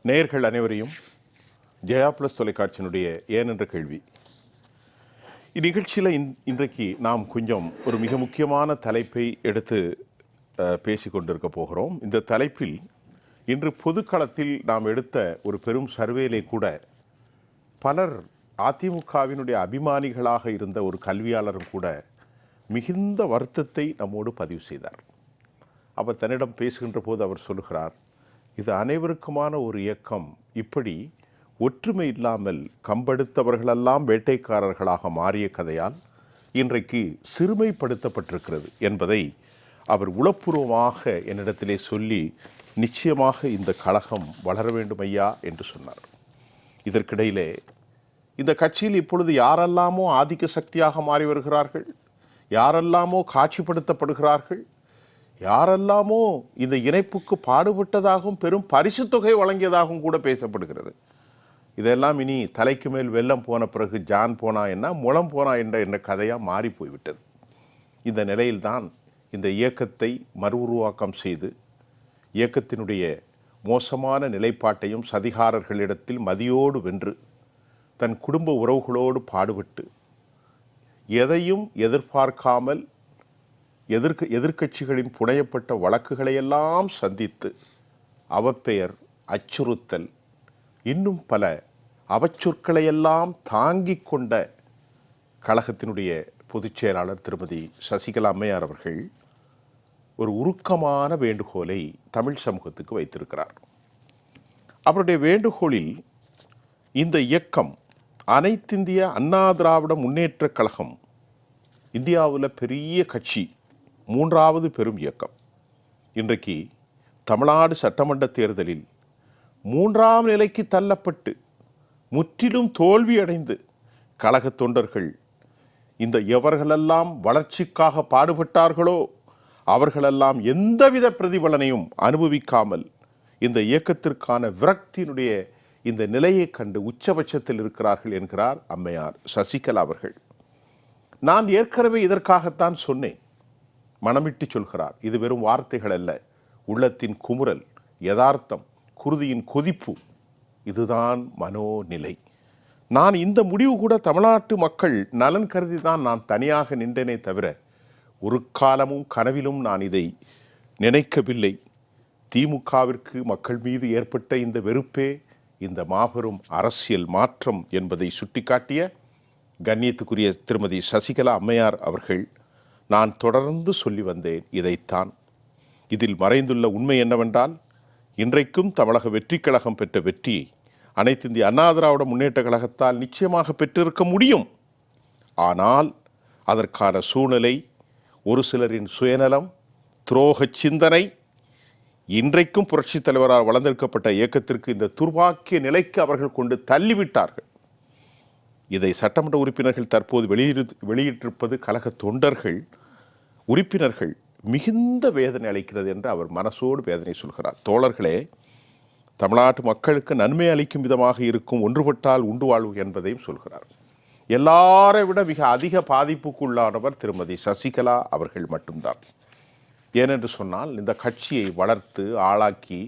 நேயர்கள் அனைவரையும் ஜெயா பிளஸ் தொலைக்காட்சியினுடைய ஏன் என்ற கேள்வி இந்நிகழ்ச்சியில் இன்றைக்கு நாம் கொஞ்சம் ஒரு மிக முக்கியமான தலைப்பை எடுத்து பேசி கொண்டிருக்க போகிறோம். இந்த தலைப்பில் இன்று பொதுக்களத்தில் நாம் எடுத்த ஒரு பெரும் சர்வேலை கூட பலர் அதிமுகவினுடைய அபிமானிகளாக இருந்த ஒரு கல்வியாளரும் கூட மிகுந்த வருத்தத்தை நம்மோடு பதிவு செய்தார். அவர் தன்னிடம் பேசுகின்ற போது அவர் சொல்லுகிறார், இது அனைவருக்குமான ஒரு இயக்கம், இப்படி ஒற்றுமை இல்லாமல் கம்பெடுத்தவர்களெல்லாம் வேட்டைக்காரர்களாக மாறிய கதையால் இன்றைக்கு சிறுமைப்படுத்தப்பட்டிருக்கிறது என்பதை அவர் உளப்பூர்வமாக என்னிடத்திலே சொல்லி, நிச்சயமாக இந்த கழகம் வளர வேண்டும் ஐயா என்று சொன்னார். இதற்கிடையிலே இந்த கட்சியில் இப்பொழுது யாரெல்லாமோ ஆதிக்க சக்தியாக மாறி வருகிறார்கள், யாரெல்லாமோ காட்சிப்படுத்தப்படுகிறார்கள், யாரெல்லாமோ இந்த இணைப்புக்கு பாடுபட்டதாகவும் பெரும் பரிசு தொகை வழங்கியதாகவும் கூட பேசப்படுகிறது. இதெல்லாம் இனி தலைக்கு மேல் வெள்ளம் போன பிறகு ஜான் போனா என்ன முளம் போனா என்ற கதையாக மாறி போய்விட்டது. இந்த நிலையில்தான் இந்த இயக்கத்தை மறு உருவாக்கம் செய்து இயக்கத்தினுடைய மோசமான நிலைப்பாட்டையும் சதிகாரர்களிடத்தில் மதியோடு வென்று தன் குடும்ப உறவுகளோடு பாடுபட்டு எதையும் எதிர்பார்க்காமல் எதிர்க்கட்சிகளின் புனையப்பட்ட வழக்குகளையெல்லாம் சந்தித்து அவப்பெயர், அச்சுறுத்தல், இன்னும் பல அவச்சொற்களையெல்லாம் தாங்கிக் கொண்ட கழகத்தினுடைய பொதுச் செயலாளர் திருமதி சசிகலா அம்மையார் அவர்கள் ஒரு உருக்கமான வேண்டுகோளை தமிழ் சமூகத்துக்கு வைத்திருக்கிறார். அவருடைய வேண்டுகோளில் இந்த இயக்கம் அனைத்திந்திய அண்ணா திராவிட முன்னேற்ற கழகம் இந்தியாவில் பெரிய கட்சி, மூன்றாவது பெரும் இயக்கம், இன்றைக்கு தமிழ்நாடு சட்டமன்ற தேர்தலில் 3ஆம் நிலைக்கு தள்ளப்பட்டு முற்றிலும் தோல்வியடைந்து கழக தொண்டர்கள் இந்த எவர்களெல்லாம் வளர்ச்சிக்காக பாடுபட்டார்களோ அவர்களெல்லாம் எந்தவித பிரதிபலனையும் அனுபவிக்காமல் இந்த இயக்கத்திற்கான விரக்தியினுடைய இந்த நிலையை கண்டு உச்சபட்சத்தில் இருக்கிறார்கள் என்கிறார் அம்மையார் சசிகலா அவர்கள். நான் ஏற்கனவே இதற்காகத்தான் சொன்னேன், மனமிட்டு சொல்கிறார். இது வெறும் வார்த்தைகள் அல்ல, உள்ளத்தின் குமுறல், யதார்த்தம், குருதியின் கொதிப்பு, இதுதான் மனோநிலை. நான் இந்த முடிவு கூட தமிழ்நாட்டு மக்கள் நலன் கருதி தான் நான் தனியாக நின்றேனே தவிர ஒரு காலமும் கனவிலும் நான் இதை நினைக்கவில்லை. திமுகவிற்கு மக்கள் மீது ஏற்பட்ட இந்த வெறுப்பே இந்த மாபெரும் அரசியல் மாற்றம் என்பதை சுட்டிக்காட்டிய கண்ணியத்துக்குரிய திருமதி சசிகலா அம்மையார் அவர்கள், நான் தொடர்ந்து சொல்லி வந்தேன் இதைத்தான். இதில் மறைந்துள்ள உண்மை என்னவென்றால், இன்றைக்கும் தமிழக வெற்றி கழகம் பெற்ற வெற்றியை அனைத்திந்திய அண்ணா திராவிட முன்னேற்ற கழகத்தால் நிச்சயமாக பெற்றிருக்க முடியும். ஆனால் அதற்கான சூழ்நிலை, ஒரு சிலரின் சுயநலம், துரோக சிந்தனை, இன்றைக்கும் புரட்சித் தலைவரால் வளர்ந்தெடுக்கப்பட்ட இயக்கத்திற்கு இந்த துர்பாக்கிய நிலைக்கு அவர்கள் கொண்டு தள்ளிவிட்டார்கள். இதை சட்டமன்ற உறுப்பினர்கள் தற்போது வெளியிட்டிருப்பது கழக தொண்டர்கள், உறுப்பினர்கள் மிகுந்த வேதனை அளிக்கிறது என்று அவர் மனசோடு வேதனை சொல்கிறார். தோழர்களே, தமிழ்நாட்டு மக்களுக்கு நன்மை அளிக்கும் விதமாக இருக்கும் ஒன்றுபட்டால் உண்டு வாழ்வு என்பதையும் சொல்கிறார். எல்லாரை விட மிக அதிக பாதிப்புக்குள்ளானவர் திருமதி சசிகலா அவர்கள் மட்டும்தான். ஏனென்று சொன்னால், இந்த கட்சியை வளர்த்து ஆளாக்கி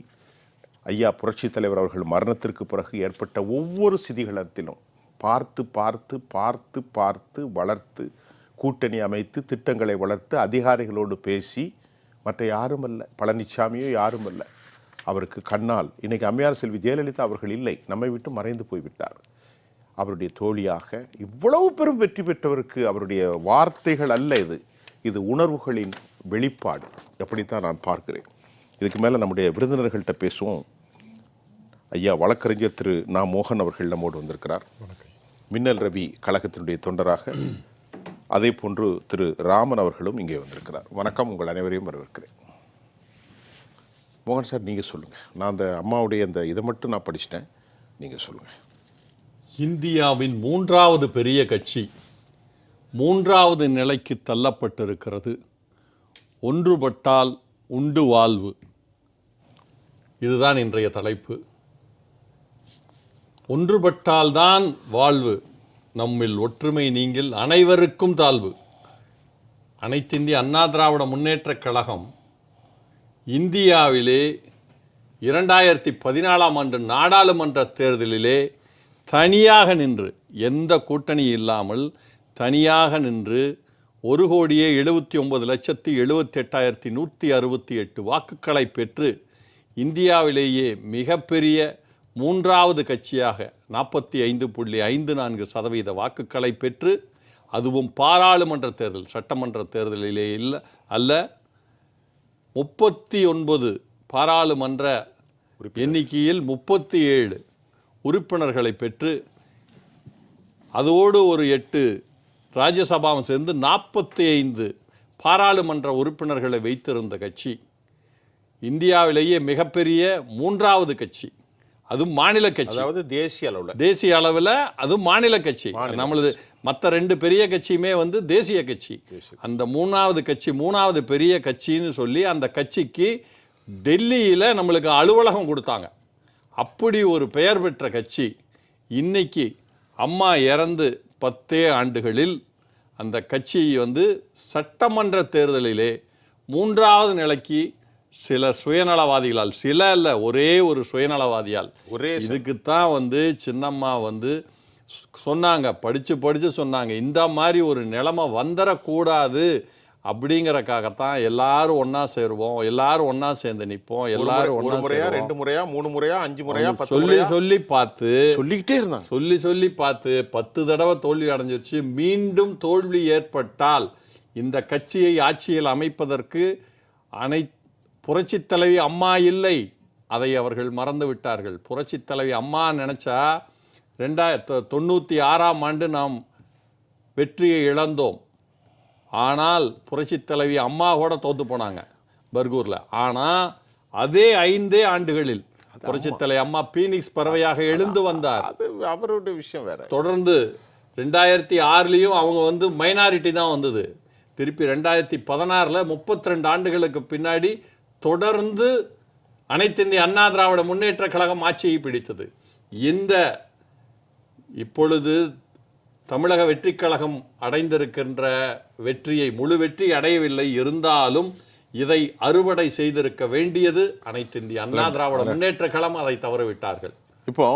ஐயா புரட்சித் தலைவர் அவர்கள் மரணத்திற்கு பிறகு ஏற்பட்ட ஒவ்வொரு சிதிகளத்திலும் பார்த்து பார்த்து பார்த்து பார்த்து வளர்த்து கூட்டணி அமைத்து திட்டங்களை வளர்த்து அதிகாரிகளோடு பேசி, மற்ற யாரும் அல்ல, பழனிசாமியோ யாரும் அல்ல, அவருக்கு கண்ணால் இன்றைக்கி அம்மையார் செல்வி ஜெயலலிதா அவர்கள் இல்லை, நம்மை விட்டு மறைந்து போய்விட்டார். அவருடைய தோழியாக இவ்வளவு பெரும் வெற்றி பெற்றவருக்கு அவருடைய வார்த்தைகள் அல்ல, இது உணர்வுகளின் வெளிப்பாடு. எப்படித்தான் நான் பார்க்கிறேன். இதுக்கு மேலே நம்முடைய விருந்தினர்கள்ட்ட பேசுவோம். ஐயா வழக்கறிஞர் திரு நா. மோகன் அவர்கள் நம்மோடு வந்திருக்கிறார். மின்னல் ரவி கழகத்தினுடைய தொண்டராக, அதே போன்று திரு ராமன் அவர்களும் இங்கே வந்திருக்கிறார். வணக்கம், உங்கள் அனைவரையும் வரவேற்கிறேன். மோகன் சார், நீங்கள் சொல்லுங்கள். நான் அந்த அம்மாவுடைய அந்த இதை மட்டும் நான் படிச்சிட்டேன், நீங்கள் சொல்லுங்கள். இந்தியாவின் 3வது பெரிய கட்சி 3வது நிலைக்கு தள்ளப்பட்டிருக்கிறது. ஒன்றுபட்டால் உண்டு வாழ்வு, இதுதான் இன்றைய தலைப்பு. ஒன்றுபட்டால்தான் வாழ்வு, நம்மில் ஒற்றுமை நீங்கள் அனைவருக்கும் தாழ்வு. அனைத்திந்திய அண்ணா திராவிட முன்னேற்ற கழகம் இந்தியாவிலே 2014ஆம் ஆண்டு நாடாளுமன்ற தேர்தலிலே தனியாக நின்று, எந்த கூட்டணி இல்லாமல் தனியாக நின்று 1,79,78,168 வாக்குகளை பெற்று இந்தியாவிலேயே மிகப்பெரிய மூன்றாவது கட்சியாக 45.54% வாக்குகளை பெற்று, அதுவும் பாராளுமன்ற தேர்தல், சட்டமன்ற தேர்தலிலே அல்ல, 39 பாராளுமன்ற எண்ணிக்கையில் 37 உறுப்பினர்களை பெற்று, அதோடு ஒரு 8 ராஜ்யசபாவும் சேர்ந்து 45 பாராளுமன்ற உறுப்பினர்களை வைத்திருந்த கட்சி, இந்தியாவிலேயே மிகப்பெரிய மூன்றாவது கட்சி, அதுவும் மாநில கட்சி. அதாவது தேசிய அளவில் அதுவும் மாநில கட்சி. நம்மளது மற்ற 2 பெரிய கட்சியுமே தேசிய கட்சி. அந்த மூணாவது பெரிய கட்சின்னு சொல்லி அந்த கட்சிக்கு டெல்லியில் நம்மளுக்கு அலுவலகம் கொடுத்தாங்க. அப்படி ஒரு பெயர் பெற்ற கட்சி இன்னைக்கு அம்மா இறந்து 10 ஆண்டுகளில் அந்த கட்சி சட்டமன்ற தேர்தலிலே மூன்றாவது நிலைக்கு சில சுயநலவாதிகளால், சில அல்ல ஒரே ஒரு சுயநலவாதியால், இதுக்குத்தான் சின்னம்மா சொன்னாங்க, படித்து சொன்னாங்க, இந்த மாதிரி ஒரு நிலைமை வந்துடக்கூடாது அப்படிங்கறக்காகத்தான் எல்லாரும் ஒன்னா சேருவோம், எல்லாரும் ஒன்னா சேர்ந்து நிற்போம், எல்லாரும் ஒன்னா முறையா 2 முறையா 3 முறையா 5 முறையா சொல்லி பார்த்து சொல்லிக்கிட்டே இருந்தாங்க. சொல்லி பார்த்து 10 தடவை தோல்வி அடைஞ்சிருச்சு. மீண்டும் தோல்வி ஏற்பட்டால் இந்த கட்சியை ஆட்சியில் அமைப்பதற்கு புரட்சித் தலைவி அம்மா இல்லை, அதை அவர்கள் மறந்து விட்டார்கள். புரட்சித் தலைவி அம்மா நினைச்சா 1996ஆம் ஆண்டு நாம் வெற்றியை இழந்தோம். ஆனால் புரட்சித் தலைவி அம்மா கூட தோத்து போனாங்க பர்கூரில். ஆனால் அதே 5 ஆண்டுகளில் புரட்சித் தலைவி அம்மா பீனிக்ஸ் பறவையாக எழுந்து வந்தார். அது அவருடைய விஷயம் வேற. தொடர்ந்து 2006லையும் அவங்க மைனாரிட்டி தான் வந்தது. திருப்பி 2016ல் 32 ஆண்டுகளுக்கு பின்னாடி தொடர்ந்து அனைத்து இந்திய அண்ணா திராவிட முன்னேற்ற கழகம் ஆட்சியை பிடித்தது. இப்பொழுது தமிழக வெற்றி கழகம் அடைந்திருக்கின்ற வெற்றியை, முழு வெற்றி அடையவில்லை, இருந்தாலும் இதை அறுவடை செய்திருக்க வேண்டியது அனைத்து இந்திய அண்ணா திராவிட முன்னேற்ற கழகம், அதை தவறவிட்டார்கள். இப்போ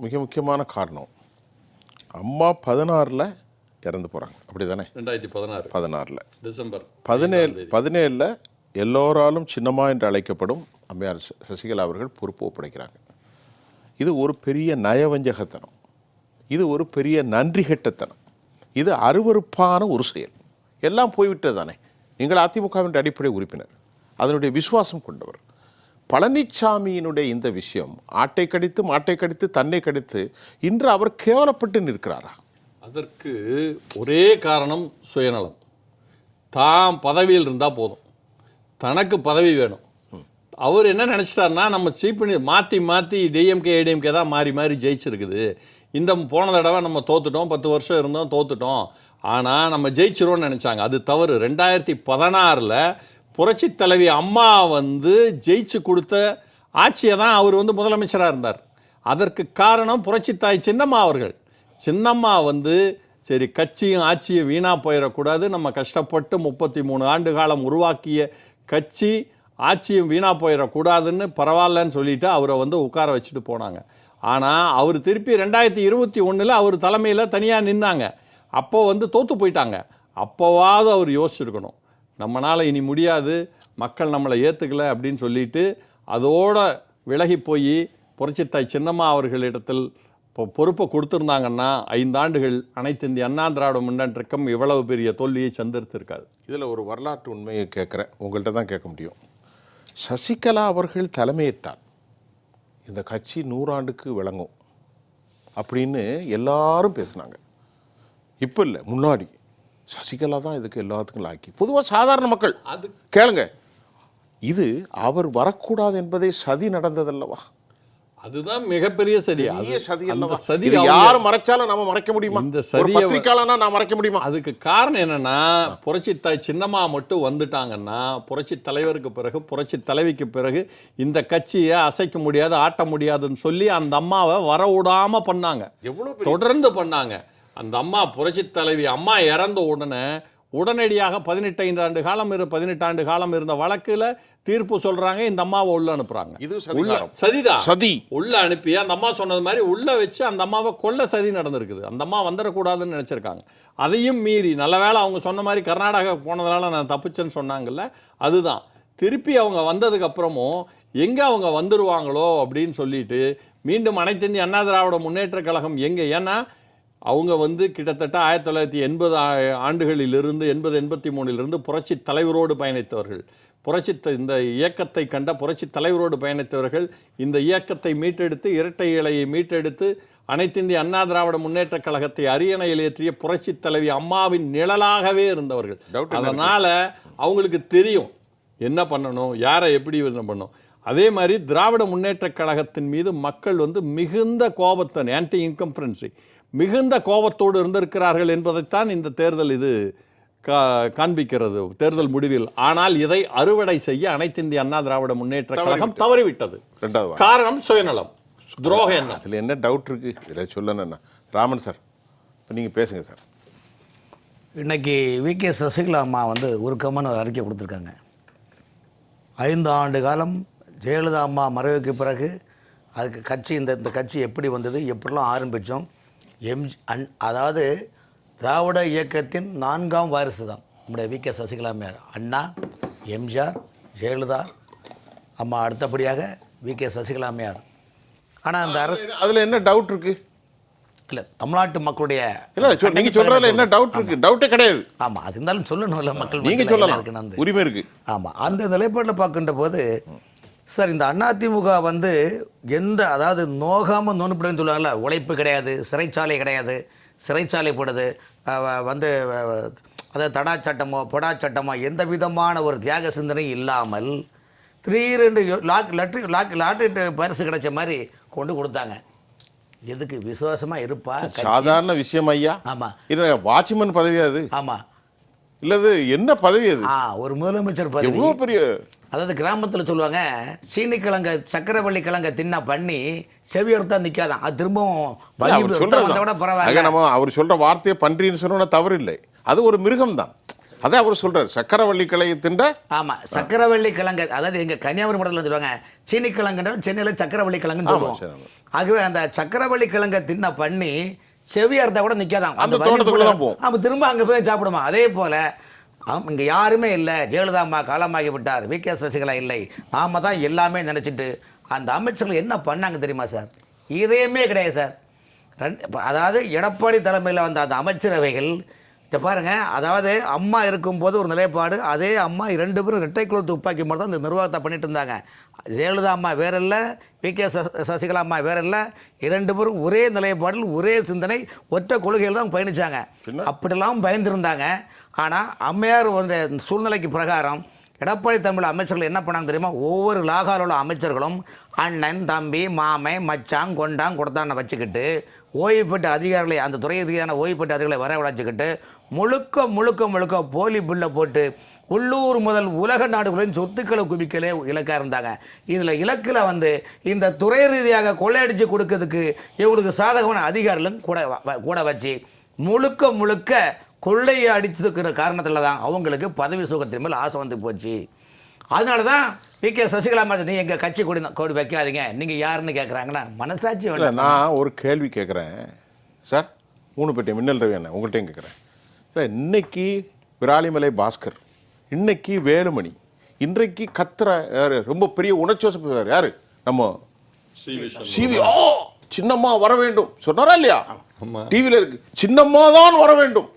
மிக முக்கியமான காரணம், அம்மா 16ல் இறந்து போகிறாங்க, அப்படி தானே? 2016 டிசம்பர் 17 எல்லோராலும் சின்னம்மா என்று அழைக்கப்படும் அம்மையார் சசிகலா அவர்கள் பொறுப்பு ஒப்படைக்கிறாங்க. இது ஒரு பெரிய நயவஞ்சகத்தனம், இது ஒரு பெரிய நன்றி கெட்டத்தனம், இது அருவருப்பான ஒரு செயல். எல்லாம் போய்விட்டது தானே. நீங்கள் அதிமுகவின் அடிப்படை உறுப்பினர், அதனுடைய விசுவாசம் கொண்டவர். பழனிசாமியினுடைய இந்த விஷயம் ஆட்டை கடித்து மாட்டை கடித்து தன்னை கடித்து இன்று அவர் கேவலப்பட்டு நிற்கிறாரா? அதற்கு ஒரே காரணம் சுயநலம். தாம் பதவியில் இருந்தால் போதும், தனக்கு பதவி வேணும். அவர் என்ன நினச்சிட்டாருன்னா, நம்ம சீஃப் மாற்றி டிஎம்கே ஏடிஎம்கே தான் மாறி ஜெயிச்சிருக்குது. இந்த போன தடவை நம்ம தோத்துட்டோம், 10 வருஷம் இருந்தோம், தோத்துட்டோம், ஆனால் நம்ம ஜெயிச்சிரோன்னு நினச்சாங்க. அது தவறு. 2016ல் புரட்சி தலைவி அம்மா ஜெயிச்சு கொடுத்த ஆட்சியை தான் அவர் முதலமைச்சராக இருந்தார். அதற்கு காரணம் புரட்சி தாய் சின்னம்மா அவர்கள். சின்னம்மா சரி, கட்சியும் ஆட்சியும் வீணாக போயிடக்கூடாது, நம்ம கஷ்டப்பட்டு 33 ஆண்டு காலம் உருவாக்கிய கட்சி ஆட்சியும் வீணாக போயிடக்கூடாதுன்னு பரவாயில்லன்னு சொல்லிட்டு அவரை உட்கார வச்சுட்டு போனாங்க. ஆனால் அவர் திருப்பி 2021ல் அவர் தலைமையில் தனியாக நின்னாங்க. அப்போ தோற்று போயிட்டாங்க. அப்போவாவது அவர் யோசிச்சிருக்கணும், நம்மளால் இனி முடியாது, மக்கள் நம்மளை ஏற்றுக்கலை அப்படின்னு சொல்லிட்டு அதோட விலகி போய் புரட்சித்தாய் சின்னம்மா அவர்களிடத்தில் பொறுப்பை கொடுத்துருந்தாங்கன்னா 5 ஆண்டுகள் அனைத்து இந்திய அண்ணா திராவிட முன்னேற்றக்கம் இவ்வளவு பெரிய தோல்வியை சந்திருக்காது. இதில் ஒரு வரலாற்று உண்மையை கேட்குறேன், உங்கள்கிட்ட தான் கேட்க முடியும். சசிகலா அவர்கள் தலைமையேற்றால் இந்த கட்சி 100 ஆண்டுக்கு விளங்கும் அப்படின்னு எல்லாரும் பேசினாங்க. இப்போ இல்லை, முன்னாடி சசிகலா தான் இதுக்கு எல்லாத்துக்கும் லாக்கி. பொதுவாக சாதாரண மக்கள் அது கேளுங்க, இது அவர் வரக்கூடாது என்பதே சதி நடந்ததல்லவா? அதுதான் மிகப்பெரிய சதி. சதி யாரும் மறைச்சாலும் நாம மறைக்க முடியுமா? இந்த பத்திரிக்கையாளனா நான் மறைக்க முடியுமா? அதுக்கு காரணம் என்னன்னா, புரட்சி தாய் சின்னம்மா மட்டும் வந்துட்டாங்கன்னா புரட்சி தலைவருக்கு பிறகு, புரட்சி தலைவிக்கு பிறகு இந்த கட்சியை அசைக்க முடியாது, ஆட்ட முடியாதுன்னு சொல்லி அந்த அம்மாவை வர விடாம பண்ணாங்க. தொடர்ந்து பண்ணாங்க. அந்த அம்மா புரட்சி தலைவி அம்மா இறந்த உடனே உடனடியாக 18 ஆண்டு காலம் இருந்த வழக்குல தீர்ப்பு சொல்றாங்க, இந்த அம்மாவை உள்ள அனுப்புறாங்க. இது சதிகாரம். சதிதான். சதி. உள்ள அனுப்பி அந்த அம்மா சொன்னது மாதிரி உள்ள வச்சு அந்த அம்மாவை கொல்ல சதி நடந்திருக்குது. அந்த அம்மா வந்துடக்கூடாதுன்னு நினைச்சிருக்காங்க. அதையும் மீறி நல்ல வேளை அவங்க சொன்ன மாதிரி கர்நாடகா போனதுனால நான் தப்பிச்சேன்னு சொன்னாங்கல்ல, அதுதான். திருப்பி அவங்க வந்ததுக்கு அப்புறமும் எங்க அவங்க வந்துருவாங்களோ அப்படின்னு சொல்லிட்டு மீண்டும் அனைத்து இந்திய அண்ணா திராவிட முன்னேற்ற கழகம் எங்க, ஏன்னா அவங்க கிட்டத்தட்ட 1980 ஆண்டுகளிலிருந்து 83 புரட்சி தலைவரோடு பயணித்தவர்கள், இந்த இயக்கத்தை கண்ட புரட்சி தலைவரோடு பயணித்தவர்கள், இந்த இயக்கத்தை மீட்டெடுத்து இரட்டை இலையை மீட்டெடுத்து அனைத்து இந்திய அண்ணா திராவிட முன்னேற்ற கழகத்தை அரியணையில் ஏற்றிய புரட்சி தலைவி அம்மாவின் நிழலாகவே இருந்தவர்கள். அதனால அவங்களுக்கு தெரியும் என்ன பண்ணணும், யாரை எப்படி என்ன பண்ணணும். அதே மாதிரி திராவிட முன்னேற்ற கழகத்தின் மீது மக்கள் மிகுந்த கோபத்தை, ஆன்டி இன்கம்பரன்சி, மிகுந்த கோபத்தோடு இருந்திருக்கிறார்கள் என்பதைத்தான் இந்த தேர்தல் இது காண்பிக்கிறது, தேர்தல் முடிவில். ஆனால் இதை அறுவடை செய்ய அனைத்து இந்திய அண்ணா திராவிட முன்னேற்ற கழகம் தவறிவிட்டது. காரணம் சுயநலம், துரோகம். என்ன அதில் என்ன டவுட் இருக்கு? இதில் சொல்லணும்னா ராமன் சார், இப்போ நீங்கள் பேசுங்க சார். இன்னைக்கு வி.கே. சசிகலா அம்மா உருக்கமான ஒரு அறிக்கை கொடுத்துருக்காங்க. 5 ஆண்டு காலம் ஜெயலலிதா அம்மா மறைவுக்கு பிறகு அதுக்கு கட்சி இந்த கட்சி எப்படி வந்தது, எப்படிலாம் ஆரம்பித்தோம், அதாவது திராவிட இயக்கத்தின் 4ஆம் வாரிசு தான் நம்முடைய வி.கே. சசிகலா அம்மையார். அண்ணா, எம்ஜிஆர், ஜெயலலிதா அம்மா, அடுத்தபடியாக வி.கே. சசிகலா அம்மையார். ஆனால் அந்த அதில் என்ன டவுட் இருக்கு? இல்லை, தமிழ்நாட்டு மக்களுடைய நீங்க சொல்றதுல என்ன டவுட் இருக்கு? டவுட்டே கிடையாது. ஆமாம், அது இருந்தாலும் சொல்லணும்ல, மக்கள் நீங்க சொல்லலாம், உரிமை இருக்கு. ஆமாம், அந்த நிலைப்பாட்டில் பார்க்கின்ற போது சார், இந்த அதிமுக எந்த, அதாவது நோகாமல் நோன்புடுன்னு சொல்லுவாங்கல்ல, உழைப்பு கிடையாது, சிறைச்சாலை கிடையாது, சிறைச்சாலை போடுது, அதாவது தடா சட்டமோ பொடா சட்டமோ எந்த விதமான ஒரு தியாக சிந்தனை இல்லாமல் 3-2 லாட்ரி பரிசு கிடைச்ச மாதிரி கொண்டு கொடுத்தாங்க. எதுக்கு? விசுவாசமாக இருப்பா. சாதாரண விஷயம் ஐயா. ஆமாம், இது வாட்ச்மேன் பதவி அது. ஆமாம், இல்லது என்ன பதவி அது? ஒரு முதலமைச்சர் பதவி. எவ்வளோ பெரிய, அதாவது கிராமத்தில் சொல்லுவாங்க, சீனிக்கிழங்க சக்கரவள்ளி கிழங்க தின்னா பண்ணி செவியர்த்தா நிற்காதான், அது திரும்பவும் பரவாயில்ல. நம்ம அவர் சொல்ற வார்த்தையை பன்றின்னு சொன்னா தவறு இல்லை, அது ஒரு மிருகம் தான். அதான் அவர் சொல்றாரு, சக்கரவள்ளி கிழங்கு திண்ட. ஆமாம், சக்கரவள்ளி கிழங்கு, அதாவது எங்கள் கன்னியாகுமரி மாவட்டத்தில் சொல்லுவாங்க சீனி கிழங்குன்றாலும் சென்னையில் சக்கரவள்ளி கிழங்குன்னு சொல்லுவோம். ஆகவே அந்த சக்கரவள்ளி கிழங்க தின்ன பண்ணி செவியர்த்தா கூட நிற்காதான், அந்த தோட்டத்துக்குள்ள தான் போகும். அப்போ திரும்ப அங்கே போய் சாப்பிடுமா. அதே போல் இங்கே யாருமே இல்லை, ஜெயலலிதா அம்மா காலமாகி விட்டார், வி.கே. சசிகலா இல்லை, நாம தான் எல்லாமே நினச்சிட்டு அந்த அமைச்சர்கள் என்ன பண்ணாங்க தெரியுமா சார்? இதையுமே கிடையாது சார். அதாவது எடப்பாடி தலைமையில் வந்த அந்த அமைச்சரவைகள் இதை பாருங்கள், அதாவது அம்மா இருக்கும்போது ஒரு நிலைப்பாடு, அதே அம்மா 2 பேரும் இரட்டை குழு துப்பாக்கி மாதிரி தான் இந்த நிர்வாகத்தை பண்ணிட்டு இருந்தாங்க. ஜெயலலிதா அம்மா வேற இல்லை, வி.கே. சசிகலா அம்மா வேற இல்லை, 2 பேரும் ஒரே நிலைப்பாடில் ஒரே சிந்தனை ஒற்றை கொள்கையில் தான் பயணித்தாங்க. அப்படிலாம் பயந்துருந்தாங்க. ஆனால் அம்மையார் சூழ்நிலைக்கு பிரகாரம் எடப்பாடி தமிழ் அமைச்சர்கள் என்ன பண்ணாங்க தெரியுமா? ஒவ்வொரு லாகாவில் உள்ள அமைச்சர்களும் அண்ணன், தம்பி, மாமை, மச்சான், கொண்டாங் கொடுத்தான்னு வச்சுக்கிட்டு ஓய்வு பெற்ற அதிகாரிகளை, அந்த துறை ரீதியான ஓய்வு பெற்ற அதிகாரிகளை வரவழைச்சிக்கிட்டு முழுக்க போலி பில்லை போட்டு உள்ளூர் முதல் உலக நாடுகளின் சொத்துக்களை குவிக்கலே இலக்காக இருந்தாங்க. இதில் இலக்கில் இந்த துறை ரீதியாக கொள்ளையடித்து கொடுக்கறதுக்கு இவங்களுக்கு சாதகமான அதிகாரிகளும் கூட வச்சு முழுக்க கொள்ளையை அடித்ததுக்கிற காரணத்தில் தான் அவங்களுக்கு பதவி சுகத்தின் மேல் ஆசை வந்து போச்சு. அதனால தான் வி.கே. சசிகலா மாதிரி, நீ எங்கள் கட்சி கொடி வைக்காதீங்க, நீங்கள் யாருன்னு கேட்குறாங்கன்னா மனசாட்சி இல்லை. நான் ஒரு கேள்வி கேட்குறேன் சார், 3 பேட்டை மின்னல் ரவி அண்ணன் உங்கள்கிட்டையும் கேட்குறேன் சார். இன்னைக்கு விராலிமலை பாஸ்கர், இன்னைக்கு வேலுமணி, இன்றைக்கு கத்துற யாரு, ரொம்ப பெரிய உணர்ச்சி யாரு, நம்ம சிவி. சின்னம்மா வர வேண்டும் சொன்னாரா இல்லையா? டிவியில் இருக்கு, சின்னம்மா தான் வர வேண்டும்.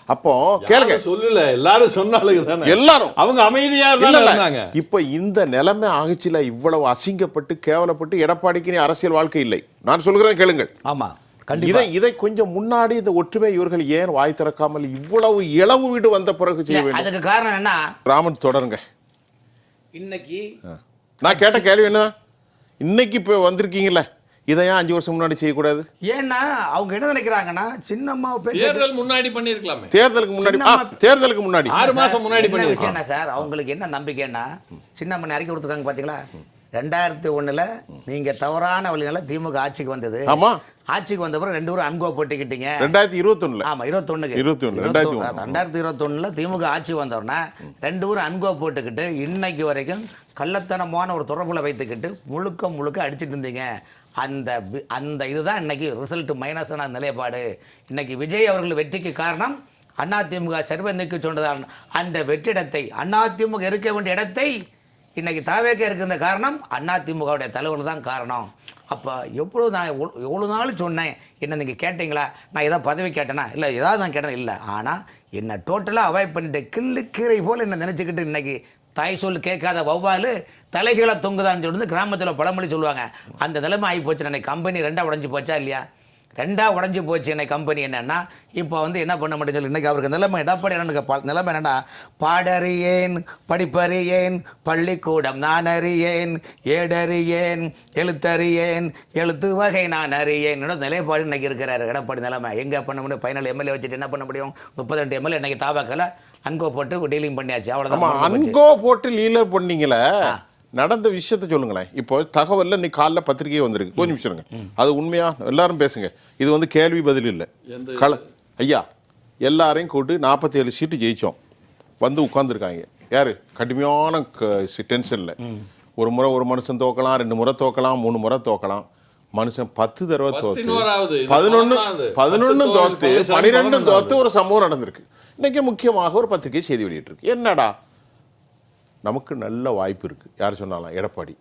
அப்போ கேளுங்க, சொல்லல, எல்லாரும் சொன்னாலும் எல்லாரும் அவங்க அமைதியா இருந்தாங்க. இப்ப இந்த நிலைமை ஆகிச்சுல, இவ்வளவு அசிங்கப்பட்டு கேவலப்பட்டு எடப்பாடிக்கு அரசியல் வாழ்க்கை இல்லை. நான் சொல்கிறேன் கேளுங்கள். ஆமா, இதை கொஞ்சம் முன்னாடி இந்த ஒற்றுமை இவர்கள் ஏன் வாய் திறக்காமல் இவ்வளவு இளவு வீடு வந்த பிறகு செய்ய வேண்டும்? அதுக்கு காரணம் என்ன? ராமன் தொடருங்க. இன்னைக்கு நான் கேட்ட கேள்வி என்ன, இன்னைக்கு இப்ப வந்திருக்கீங்கல்ல, இதை ஏன் 5 வருஷம் முன்னாடி செய்யக்கூடாது? ஏன்னா அவங்க என்ன நினைக்கிறாங்கன்னா, சின்னம்மா தேர்தல் முன்னாடி பண்ணிருக்கலாமே. தேர்தலுக்கு முன்னாடி 6 மாசம் முன்னாடி பண்ணிருக்காங்க சார். அவங்களுக்கு என்ன நம்பிக்கைன்னா, சின்னம்மா அறிக்கை கொடுத்துருக்காங்க பாத்தீங்களா, 2001 நீங்க தவறான வழினால திமுக ஆட்சிக்கு வந்தது. ஆமா, ஆட்சிக்கு வந்த பிறகு 2 பேரும் அன்கோ போட்டுக்கிட்டீங்க. 2021 ஆமா 21 2021 திமுக ஆட்சி வந்தோடனே 2 பேரும் அன்கோ போட்டுக்கிட்டு இன்னைக்கு வரைக்கும் கள்ளத்தனமான ஒரு தொடர்புல வைத்துக்கிட்டு முழுக்க அடிச்சிட்டு இருந்தீங்க. அந்த இதுதான் இன்னைக்கு ரிசல்ட் மைனஸான நிலைப்பாடு. இன்னைக்கு விஜய் அவர்கள் வெற்றிக்கு காரணம் அதிமுக சர்வந்தைக்கு சொன்னதால் அந்த வெற்றிடத்தை அதிமுக இருக்க வேண்டிய இடத்தை இன்னைக்கு தாவேக்க இருக்கிற காரணம் அதிமுகவுடைய தலைவர் தான் காரணம். அப்போ நான் எவ்வளோ நாள் சொன்னேன், என்ன நீங்கள் கேட்டீங்களா, நான் ஏதாவது பதவி கேட்டேனா, இல்லை ஏதாவது நான் கேட்டேன், இல்லை. ஆனால் என்னை டோட்டலாக அவாய்ட் பண்ணிட்டு கிள்ளுக்கீரை போல் என்ன நினச்சிக்கிட்டு இன்னைக்கு தாய் சொல் கேட்காத வௌவாலு தலைகீழ தொங்குதான்னு சொல்லிட்டு கிராமத்தில் பழமொழி சொல்லுவாங்க. அந்த நிலைமை ஆகி போச்சு. இன்னைக்கு கம்பெனி 2 உடஞ்சி போச்சா இல்லையா? 2 உடஞ்சி போச்சு. இன்னைக்கு கம்பெனி என்னென்னா இப்போ என்ன பண்ண முடியும் சொல்லி இன்றைக்கி அவருக்கு நிலைமை எடப்பாடி நிலைமை என்னென்னா, பாடறியேன் படிப்பறியேன் பள்ளிக்கூடம் நான் அறியேன் ஏடறியேன் எழுத்தறியேன் எழுத்து வகை நான் அறியேன் நிலைப்பாடு இன்னைக்கு இருக்கிறாரு எடப்பாடி நிலைமை. எங்கே பண்ண முடியும்? 14 எம்எல்ஏ வச்சுட்டு என்ன பண்ண முடியும்? 32 எம்எல்ஏ இன்னைக்கு தாவாக்கல அன்கோ போட்டு டீலிங் பண்ணியாச்சு. அவ்வளோதான். அன்கோ போட்டு லீலர் பண்ணீங்களே, நடந்த விஷயத்த சொல்லுங்களேன். இப்போ தகவல்ல இன்னைக்கு காலைல பத்திரிகையே வந்திருக்கு. கொஞ்சம் நிமிஷம் இருங்க. அது உண்மையா? எல்லாரும் பேசுங்க. இது கேள்வி பதில் இல்லை. ஐயா எல்லாரையும் கூட்டு 47 சீட்டு ஜெயிச்சோம் உட்காந்துருக்காங்க. யாரு? கடுமையான டென்ஷன்ல. ஒரு முறை ஒரு மனுஷன் தோக்கலாம், 2 முறை தோக்கலாம், 3 முறை தோக்கலாம். மனுஷன் 10 தடவை தோத்து 11 தோத்து 12 தோத்து ஒரு சம்பவம் நடந்திருக்கு. இன்னைக்கு முக்கியமாக ஒரு பத்திரிகை செய்தி வெளியிட்டிருக்கு. என்னடா, நமக்கு நல்ல வாய்ப்பு இருக்குது. யார் சொன்னாலும் எடப்பாடி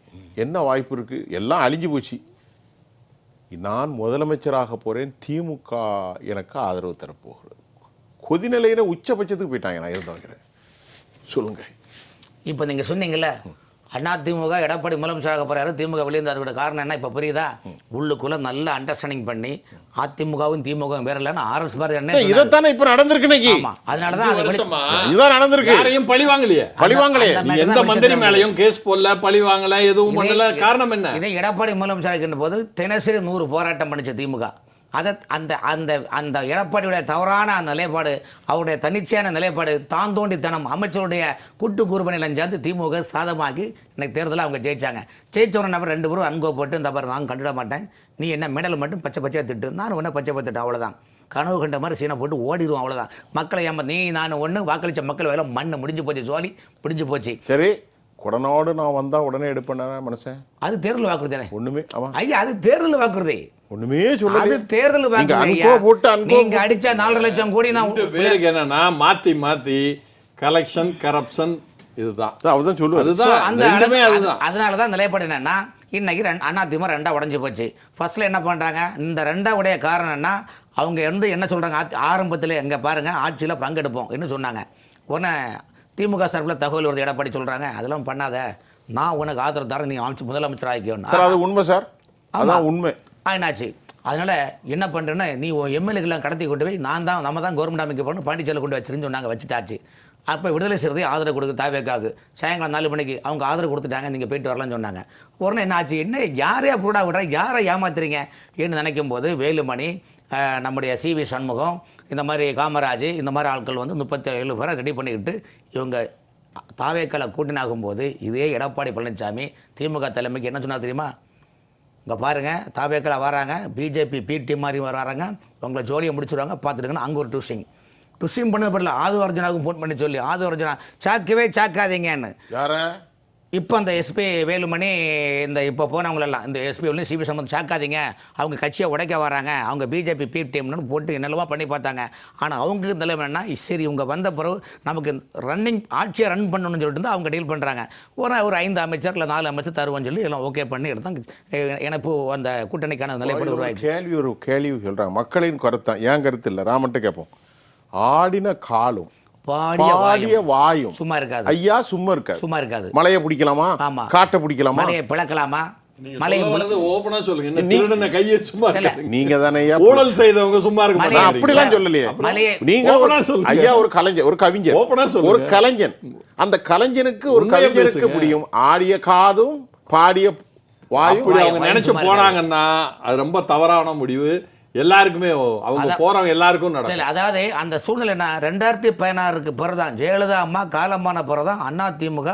என்ன வாய்ப்பு இருக்குது? எல்லாம் அழிஞ்சு போச்சு. நான் முதலமைச்சராக போகிறேன், திமுக எனக்கு ஆதரவு தரப்போகிறேன். கொதிநிலையின உச்சபட்சத்துக்கு போயிட்டாங்க. நான் இருந்தவங்க சொல்லுங்கள். இப்போ நீங்கள் சொன்னீங்கல்ல, அதிமுக எடப்பாடி முதலமைச்சராக போகிறாரு, திமுக வெளியிருந்தாரோட காரணம் என்ன? இப்போ புரியுதா? உள்ளுக்குள்ளே நல்ல அண்டர்ஸ்டாண்டிங் பண்ணி அதிமுகவும் திமுகவும் வேற இல்லைன்னு ஆர்எஸ் பாரதி என்ன இதைத்தானே இப்போ நடந்திருக்கு. இன்னைக்கு அதனால தான் இதுதான் நடந்திருக்கு. யாரையும் பழி வாங்கலையே. எந்த மந்திரி மேலையும் கேஸ் போடல, பழி வாங்கல, எதுவும் பண்ணல. காரணம் என்ன? இதை எடப்பாடி முதலமைச்சராக இருக்கின்ற போது தினசரி 100 போராட்டம் பண்ணிச்சு திமுக. அதை அந்த அந்த அந்த எடப்பாடியுடைய தவறான அந்த நிலைப்பாடு, அவருடைய தன்னிச்சையான நிலைப்பாடு, தான் தோண்டித்தனம், அமைச்சருடைய கூட்டு கூறுபணியில் சேர்ந்து திமுக சாதமாக்கி இன்னைக்கு தேர்தலில் அவங்க ஜெயிச்சாங்க. ஜெயிச்ச ஒரு நபர் 2 பேரும் அன்கோ போட்டு இந்த பாரு நான் கண்டுட மாட்டேன், நீ என்ன மெடல் மட்டும் பச்சை திட்டு, நான் ஒன்றை பச்சை திட்டு, அவ்வளோதான். கனவு கண்ட மாதிரி சீனை போட்டு ஓடிடுவோம், அவ்வளோதான். மக்களை நீ நான் ஒன்று வாக்களித்த மக்கள் வேலை மண்ணு முடிஞ்சு போச்சு, ஜோலி முடிஞ்சு போச்சு. சரி, குடனோடு நான் வந்தால் உடனே எடுப்பேன் மனுஷன். அது தேர்தல் வாக்குறுதி தானே? ஒன்றுமே ஐயா, அது தேர்தல் வாக்குறுதி. ஒண்ணுமே சொல்ல. அது தேர்தல் வாக்குறுதி. நீங்க அடிச்ச 4 லட்சம் கோடி நான் பேருக்கு என்னன்னா மாத்தி மாத்தி கலெக்ஷன் கரப்ஷன் இதுதான். அவர்தான் சொல்லுவார். அதுதான். அதனாலதான் நிலைப்பாடு என்னன்னா, இன்னைக்கு அதிமுக 2 உடஞ்சி போச்சு. ஃபர்ஸ்ட்ல என்ன பண்றாங்க? இந்த 2 உடைய காரணம் என்ன? அவங்க என்ன சொல்றாங்க? ஆரம்பத்தில் எங்க பாருங்க ஆட்சியில் பங்கெடுப்போம் என்ன சொன்னாங்க. உடனே திமுக சார்பில் தகவல் வருது, எடப்பாடி சொல்றாங்க அதெல்லாம் பண்ணாத, நான் உனக்கு ஆதரவு தரேன், நீ முதலமைச்சர் ஆகிக்கணும். அது உண்மை சார், அதான் உண்மை. ஆயினாச்சு. அதனால என்ன பண்ணுறேன்னா, நீ எம்எல்ஏக்கெல்லாம் கடத்தி கொண்டு போய் நம்ம தான் கவர்மெண்ட் அமைக்க போகணும், பாண்டிச்சேரியில் கொண்டு வச்சிருந்து சொன்னாங்க, வச்சுட்டாச்சு. அப்போ விடுதலை சிறுத்தை ஆதரவு கொடுத்து தாவேக்காவுக்கு சாயங்காலம் 4 மணிக்கு அவங்க ஆதரவு கொடுத்துட்டாங்க, நீங்கள் போயிட்டு வரலாம்னு சொன்னாங்க. உடனே என்ன ஆச்சு? என்ன யாரையா புரடா விடுற, யாரை ஏமாத்துறீங்க என்று நினைக்கும் போது வேலுமணி, நம்முடைய சிவி சண்முகம், இந்த மாதிரி காமராஜ், இந்த மாதிரி ஆட்கள் 37 பேரை ரெடி பண்ணிக்கிட்டு இவங்க தாவேக்கால கூட்டினாகும்போது இதே எடப்பாடி பழனிசாமி திமுக தலைமைக்கு என்ன சொன்னார் தெரியுமா? இங்கே பாருங்கள், தாவேக்கால வராங்க, பிஜேபி பிடி மாதிரி வராங்க, உங்களை ஜோலியை முடிச்சுடுவாங்க, பார்த்துட்டுங்கன்னு அங்கே ஒரு டுஷிங் பண்ணது படல. ஆதிவர்ஜனாவுக்கும் ஃபோன் பண்ணி சொல்லி, ஆதிவர்ஜனா சாக்கவே சாக்காதீங்கன்னு. யார இப்போ அந்த எஸ்பி வேலுமணி, இந்த இப்போ போனவங்களெல்லாம் இந்த எஸ்பி வந்து சிபி சம்பந்தம் சாக்காதீங்க, அவங்க கட்சியை உடைக்க வராங்க, அவங்க பிஜேபி பிடிஎம்னு போட்டு என்னெல்லவா பண்ணி பார்த்தாங்க. ஆனால் அவங்களுக்கு நிலைமை என்ன? சரி, இவங்க வந்த பிறகு நமக்கு ஆட்சியை ரன் பண்ணணும்னு சொல்லிட்டு தான் அவங்க டீல் பண்ணுறாங்க. ஒரு 5 அமைச்சர் இல்லை 4 அமைச்சர் தருவோன்னு சொல்லி எல்லாம் ஓகே பண்ணி எடுத்தாங்க. எனக்கு அந்த கூட்டணிக்கான நிலைப்பாடு உருவாக்கி ஒரு கேள்வி சொல்கிறாங்க. மக்களின் கருத்தான், ஏன் கருத்து இல்லை, ராமன்ட்ட கேட்போம். ஆடின காலும் பாடிய வாயும் சும்மா இருக்காது ஐயா, சும்மா இருக்காது. மலையை பிடிக்கலாமா? ஆமா. காட்டை பிடிக்கலாமா? மலையை பிளக்கலாமா? ஓபனா சொல்லுங்க. என்ன கையை சும்மா இருக்காது. நீங்க தானே ஊழல் செய்தவங்க சும்மா இருக்க மாட்டாங்க. அப்படிலாம் சொல்லலையே. நீங்க ஐயா ஒரு கலைஞர், ஒரு கவிஞர், ஒரு கலைஞன். அந்த கலைஞனுக்கு ஒரு கவிஞருக்கு முடியும் ஆடிய காதும் பாடிய வாயும். அவங்க நினைச்சு போனாங்கன்னா அது ரொம்ப தவறான முடிவு. எல்லாருக்குமே அவங்க போறவங்க எல்லாருக்கும் நடக்கும். அதாவது அந்த சூழ்நிலை என்ன, 2016க்கு பிறகுதான் ஜெயலலிதா அம்மா காலமான பிறகுதான் அதிமுக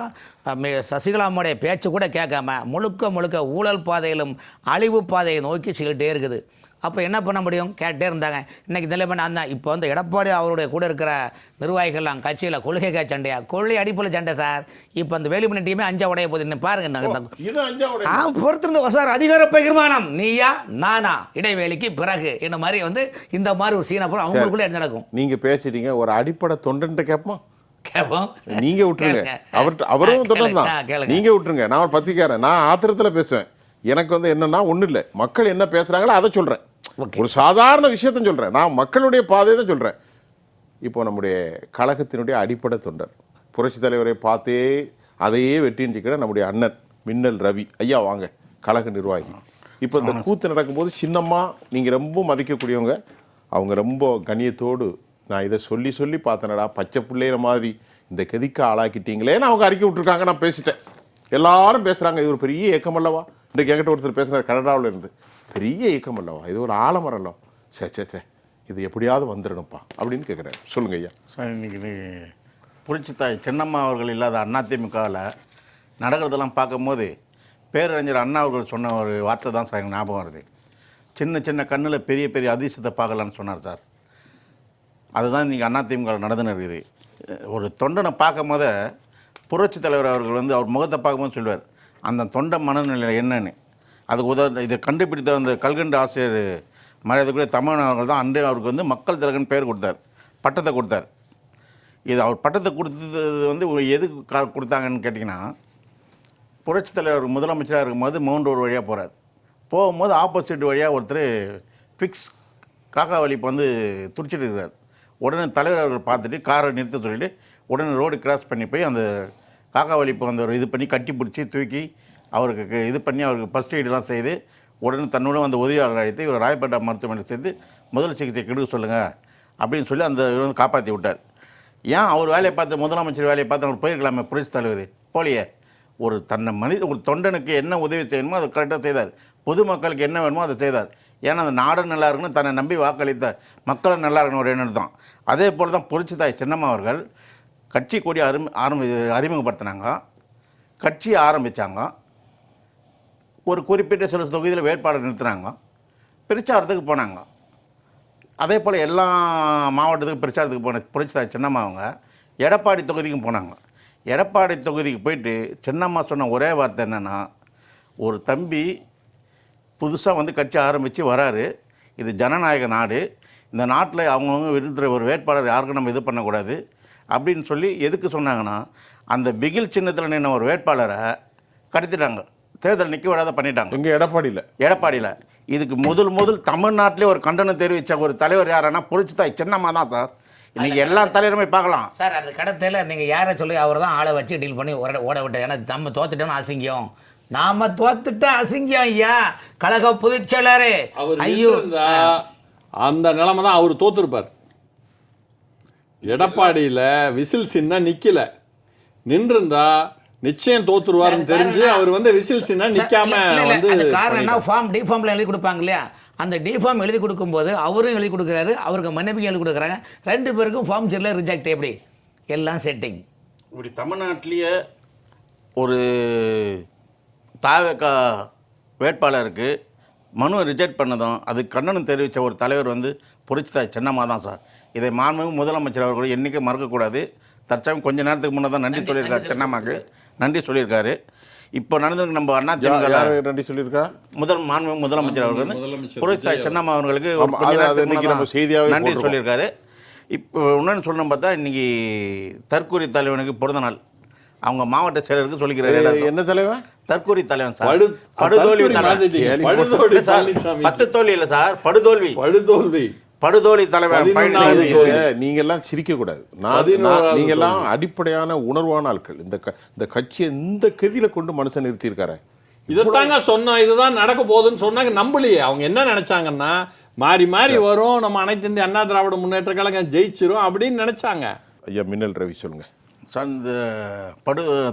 சசிகலாம்மாவுடைய பேச்சு கூட கேட்காம முழுக்க ஊழல் பாதையிலும் அழிவு பாதையை நோக்கி செல்லிட்டே இருக்குது. அப்போ என்ன பண்ண முடியும்? கேட்டே இருந்தாங்க. இன்றைக்கி நிலைமை நான் தான். இப்போ வந்து எடப்பாடி அவருடைய கூட இருக்கிற நிர்வாகிகள்லாம் கட்சியில் கொள்கைக்காக சண்டையா? கொள்கை அடிப்பில் சண்டை சார். இப்போ அந்த வேலுமணி டீமே அஞ்சா உடைய போகுது. இன்னும் பாருங்க, பொறுத்திருந்த சார் அதிகார பகிர்மானம் நீயா நானா இடைவேளைக்கு பிறகு என்ன மாதிரி வந்து இந்த மாதிரி ஒரு சீனா அப்புறம் அவங்களுக்குள்ளே நடக்கும். நீங்க பேசிட்டீங்க, ஒரு அடிப்படை தொண்டன் கேட்போம் கேட்போம். நீங்க விட்டுருங்க, அவரும் தொண்டன் தான், நீங்க விட்டுருங்க. நான் ஒரு பத்திரிக்காரன், நான் ஆத்திரத்துல பேசுவேன். எனக்கு வந்து என்னன்னா ஒன்றும் இல்லை, மக்கள் என்ன பேசுகிறாங்களோ அதை சொல்கிறேன். ஒரு சாதாரண விஷயத்த சொல்கிறேன், நான் மக்களுடைய பாதையை தான் சொல்கிறேன். இப்போ நம்முடைய கழகத்தினுடைய அடிப்படை தொண்டர், புரட்சி தலைவரை பார்த்தே அதையே வெட்டின்னு நம்முடைய அண்ணன் மின்னல் ரவி ஐயா வாங்க, கழக நிர்வாகி. இப்போ இந்த கூத்து நடக்கும்போது சின்னம்மா நீங்கள் ரொம்ப மதிக்கக்கூடியவங்க, அவங்க ரொம்ப கண்ணியத்தோடு நான் இதை சொல்லி சொல்லி பார்த்தேனடா, பச்சை பிள்ளைகிற மாதிரி இந்த கதிக்கு ஆளாக்கிட்டீங்களேன்னு அவங்க அறிக்கை விட்டுருக்காங்க. நான் பேசிட்டேன், எல்லாரும் பேசுகிறாங்க, இது ஒரு பெரிய இயக்கம் அல்லவா. இன்றைக்கு என்கிட்ட ஒருத்தர் பேசுகிறார் கனடாவில் இருந்து, பெரிய இயக்கம் அல்லவா, இது ஒரு ஆலமரம் அல்லவா, சே இது எப்படியாவது வந்துடணும்ப்பா அப்படின்னு கேட்குறாரு. சொல்லுங்க ஐயா. சார், இன்னைக்கு புரட்சித்தாய் சின்னம்மா அவர்கள் இல்லாத அதிமுகவில் நடக்கிறதெல்லாம் பார்க்கும்போது பேரறிஞர் அண்ணா அவர்கள் சொன்ன ஒரு வார்த்தை தான் சார் எனக்கு ஞாபகம் வருது. சின்ன சின்ன கண்ணில் பெரிய பெரிய அதிசயத்தை பார்க்கலான்னு சொன்னார் சார். அதுதான் இன்றைக்கி அதிமுக நடந்துன்னு இருக்குது. ஒரு தொண்டனை பார்க்கும் போது புரட்சி தலைவர் அவர்கள் வந்து அவர் முகத்தை பார்க்கும்போது சொல்லுவார் அந்த தொண்டை மனநிலை என்னன்னு. அதுக்கு இதை கண்டுபிடித்த அந்த கல்கண்டு ஆசிரியர் மரியாதைக்குரிய தமிழன் அவர்கள் தான் அன்றே அவருக்கு வந்து மக்கள் திலகன் பேர் கொடுத்தார், பட்டத்தை கொடுத்தார். இது அவர் பட்டத்தை கொடுத்தது வந்து எதுக்கு கொடுத்தாங்கன்னு கேட்டிங்கன்னா, புரட்சி தலைவர் முதலமைச்சராக இருக்கும்போது மவுண்ட் ரோடு வழியாக போகிறார். போகும்போது ஆப்போசிட் வழியாக ஒருத்தர் ஃபிக்ஸ் காக்கா வலிப்பு வந்து துடிச்சிட்டு இருக்கிறார். உடனே தலைவர் அவர்கள் பார்த்துட்டு காரை நிறுத்த சொல்லிவிட்டு உடனே ரோடு கிராஸ் பண்ணி போய் அந்த காக்கா வலிப்பு வந்து ஒரு இது பண்ணி கட்டி பிடிச்சி தூக்கி அவருக்கு இது பண்ணி அவருக்கு ஃபஸ்ட் எய்டெலாம் செய்து உடனே தன்னோட அந்த உதவியாளர் அழைத்து இவர் ராயப்பேட்டை மருத்துவமனையில் சேர்த்து முதல் சிகிச்சை கெடுக்க சொல்லுங்கள் அப்படின்னு சொல்லி அந்த இவர் வந்து காப்பாற்றி விட்டார். ஏன் அவர் வேலையை பார்த்து முதலமைச்சர் வேலையை பார்த்து அவர் போயிருக்கலாமே புரட்சி தலைவர் போலியே. ஒரு ஒரு தொண்டனுக்கு என்ன உதவி செய்யணுமோ அதை கரெக்டாக செய்தார். பொதுமக்களுக்கு என்ன வேணுமோ அதை செய்தார். ஏன்னா அந்த நாடு நல்லா இருக்குன்னு தன்னை நம்பி வாக்களித்த மக்களை நல்லா இருக்கணும் ஒரு எண்ணம் தான். அதே போல் தான் புரட்சித்தாய் சின்னம்மா அவர்கள் கட்சி கொடி அறிமுகப்படுத்தினாங்க, கட்சி ஆரம்பித்தாங்க, ஒரு குறிப்பிட்ட சில தொகுதியில் வேட்பாளர் நிறுத்தினாங்க, பிரச்சாரத்துக்கு போனாங்க. அதே போல் எல்லா மாவட்டத்துக்கும் பிரச்சாரத்துக்கு போன புரட்சித்தாய் சின்னம்மா அவங்க எடப்பாடி தொகுதிக்கும் போனாங்க. எடப்பாடி தொகுதிக்கு போயிட்டு சின்னம்மா சொன்ன ஒரே வார்த்தை என்னென்னா, ஒரு தம்பி புதுசாக வந்து கட்சி ஆரம்பித்து வராரு, இது ஜனநாயக நாடு, இந்த நாட்டில் அவங்கவுங்க விருதுகிற ஒரு வேட்பாளர் யாருக்கும் நம்ம இது பண்ணக்கூடாது அப்படின்னு சொல்லி எதுக்கு சொன்னாங்கன்னா, அந்த பிகில் சின்னத்தில் நின்ன ஒரு வேட்பாளரை கடத்திட்டாங்க, தேர்தல் நிற்க விடாத பண்ணிட்டாங்க. இங்கே எடப்பாடியில் இதுக்கு முதல் தமிழ்நாட்டிலே ஒரு கண்டனம் தெரிவித்த ஒரு தலைவர் யாருன்னா புரட்சித்தாய் சின்னம்மா தான் சார். இன்னைக்கு எல்லா தலைவருமே பார்க்கலாம் சார். அந்த கடத்தையில் நீங்கள் யாரை சொல்லி அவர் தான் ஆளை வச்சு டீல் பண்ணி ஓட விட்டு, ஏன்னா நம்ம தோத்துட்டோம்னு அசிங்கம், நாம தோத்துட்டா அசிங்கம் ஐயா. கழக பொதுச் செயலாளரே ஐயோ, அந்த நிலைமை தான் அவர் தோத்துருப்பார். எடப்பாடியில் விசில் சின்ன நிக்கல, நின்றுந்தா நிச்சயம் தோத்துருவாருன்னு தெரிஞ்சு அவர் வந்து விசில் சின்ன நிக்காம வந்து காரணம் என்ன, ஃபார்ம் டிஃபார்ம்ல எழுதி கொடுப்பாங்க இல்லையா, அந்த டிஃபார்ம் எழுதி கொடுக்கும்போது அவரும் எழுதி கொடுக்குறாரு, அவருக்கு மனைவியும் எழுதி கொடுக்குறாங்க, ரெண்டு பேருக்கும் ஃபார்ம் சரியில்லை, ரிஜெக்ட். எப்படி எல்லாம் செட்டிங். இப்படி தமிழ்நாட்டிலேயே ஒரு தாவேகா வேட்பாளருக்கு மனு ரிஜெக்ட் பண்ணதும் அது கண்டனம் தெரிவித்த ஒரு தலைவர் வந்து புரட்சித்தாய் சின்னம்மா தான் சார். இதை மாண்புமிகு முதலமைச்சர் அவர்கள் என்றைக்கு மறக்கக்கூடாது. தற்சமயம் கொஞ்ச நேரத்துக்கு முன்னே தான் நன்றி சொல்லியிருக்காரு, சின்னம்மாக்கு நன்றி சொல்லியிருக்காரு. இப்போ நடந்திருக்கு நம்ம அண்ணா திமுக நன்றி சொல்லியிருக்கா மாண்புமிகு முதலமைச்சர் அவர்கள் வந்து புரட்சித்தாய் சின்னம்மா அவர்களுக்கு நன்றி சொல்லியிருக்காரு. இப்போ இன்னொன்று சொல்லணும் பார்த்தா, இன்றைக்கி தற்கூரி தலைவனுக்கு பிறந்த நாள். அவங்க மாவட்ட செயலருக்கு சொல்லிக்கிறாரு. என்ன தலைவன்? தற்கூரி தலைவன் சார். படுதோல்வி 10 தோல்வி இல்லை சார், படுதோல்வி தலைவன். நீங்க எல்லாம் சிரிக்க கூடாது. நீங்க எல்லாம் அடிப்படையான உணர்வான ஆட்கள். இந்த கட்சியை இந்த கதியில கொண்டு மனுஷன் நிறுத்தி இருக்காரு. இதைத்தாங்க சொன்னோம், இதுதான் நடக்க போகுதுன்னு சொன்னாங்க. நம்பலையே. அவங்க என்ன நினைச்சாங்கன்னா, மாறி மாறி வரும், நம்ம அனைத்து இந்திய அண்ணா திராவிட முன்னேற்ற கழகம் ஜெயிச்சிரும் அப்படின்னு நினைச்சாங்க. ஐயா மின்னல் ரவி சொல்லுங்க சார். இந்த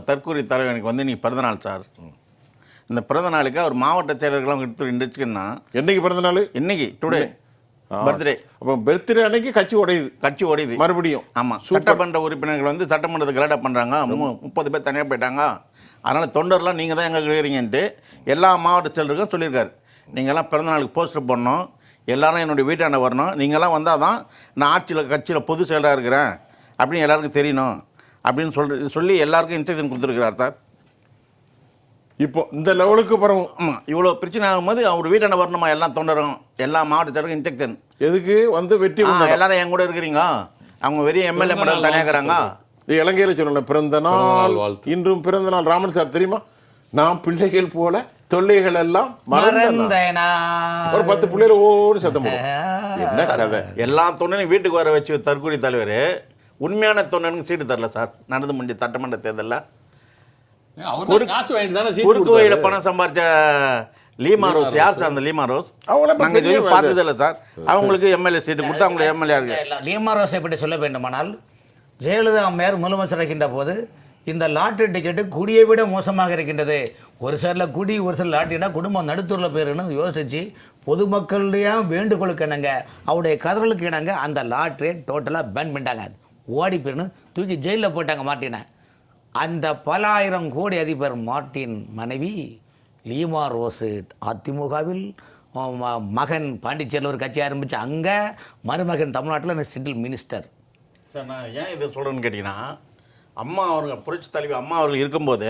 தற்கூரி தலைவனுக்கு வந்து நீ பிறந்தநாள் சார். இந்த பிறந்த நாளுக்கு அவர் மாவட்ட செயலர்கள்லாம் எடுத்து இருந்துச்சுன்னா, என்னைக்கு பிறந்த நாள்? இன்னைக்கு டுடே பர்த்டே. அப்போ பர்த்டே அன்னைக்கு கட்சி உடையுது, கட்சி ஓடியுது மறுபடியும். ஆமாம். சட்டமன்ற உறுப்பினர்கள் வந்து சட்டமன்றத்தை கலாட்டா பண்ணுறாங்க, 30 பேர் தனியாக போயிட்டாங்க, அதனால் தொண்டர்லாம் நீங்கள் தான் எங்கே இருக்கிறீங்கன்ட்டு எல்லா மாவட்ட செயலருக்கும் சொல்லியிருக்காரு. நீங்கள்லாம் பிறந்தநாளுக்கு போஸ்டர் போடணும், எல்லாரும் என்னுடைய வீட்டாண்ட வரணும், நீங்கள்லாம் வந்தால் தான் நான் ஆட்சியில் கட்சியில் பொது செயலராக இருக்கிறேன் அப்படின்னு எல்லாருக்கும் தெரியணும் அப்படின்னு சொல்லி எல்லாருக்கும் இன்ஸ்ட்ரக்ஷன் கொடுத்துருக்கிறார் சார். இப்போ இந்த லெவலுக்கு பரவும். ஆமாம், இவ்வளோ பிரச்சனை ஆகும்போது அவர் வீட்டாண்ட வரணுமா எல்லாம் தொண்டரும், எல்லா மாவட்ட செயலருக்கும் இன்ஸ்ட்ரக்ஷன். எதுக்கு வந்து வெற்றி எல்லாரும் என் கூட இருக்கிறீங்க, அவங்க வெறும் எம்எல்ஏ மட்டும் தனியாக இருக்கிறாங்க. இலங்கையில் சொல்லணும் பிறந்த நாள் வாழ்த்து. இன்றும் பிறந்த நாள் ராமன் சார் தெரியுமா? நாம் பிள்ளைகள் போல தொல்லைகள் எல்லாம் மறந்தேனா. ஒரு 10 பிள்ளைகள் ஓடு சத்தம் போடும். என்ன கதை? எல்லா தொண்டனையும் வீட்டுக்கு வர வச்சு தற்கொலை தலைவர் உண்மையான தொண்டனுக்கு சீட்டு தரல சார். நடந்து முடிஞ்ச சட்டமன்ற தேர்தலில் காசு வாங்கிட்டு தானே குறுக்கு வழியில் பணம் சம்பாரிச்ச லீமா ரோஸ், யார் சார் அந்த லீமா ரோஸ்? அவங்கள நாங்கள் இது வரைக்கும் பார்த்ததில்லை சார். அவங்களுக்கு எம்எல்ஏ சீட்டு கொடுத்து அவங்களை எம்எல்ஏ இருக்கு. லீமா ரோஸை பற்றி சொல்ல வேண்டுமானால், ஜெயலலிதா அம்மையார் முதலமைச்சர் இருக்கின்ற போது இந்த லாட்டரி டிக்கெட்டு குடியை விட மோசமாக இருக்கின்றது. ஒரு சைடில் குடி, ஒரு சைடில் லாட்டரினா குடும்பம் நடுத்தூரில் போயிருன்னு யோசிச்சு பொதுமக்களுடைய வேண்டுகோளுக்கு இணங்க, அவருடைய கதறலுக்கு இணங்க அந்த லாட்டரியை டோட்டலாக பேன் பண்ணிட்டாங்க. ஓடி போயிருந்து தூக்கி ஜெயிலில் போட்டாங்க மார்ட்டினை. அந்த பல ஆயிரம் கோடி அதிபர் மார்ட்டின் மனைவி லீமா ரோஸு அதிமுகவில், மகன் பாண்டிச்சேரியில் ஒரு கட்சி ஆரம்பித்து அங்கே, மருமகன் தமிழ்நாட்டில் சென்ட்ரல் மினிஸ்டர். சார் நான் ஏன் இதை சொல்கிறேன்னு கேட்டிங்கன்னா, அம்மா அவர்கள் புரட்சி தலைவி அம்மா அவர்கள் இருக்கும்போது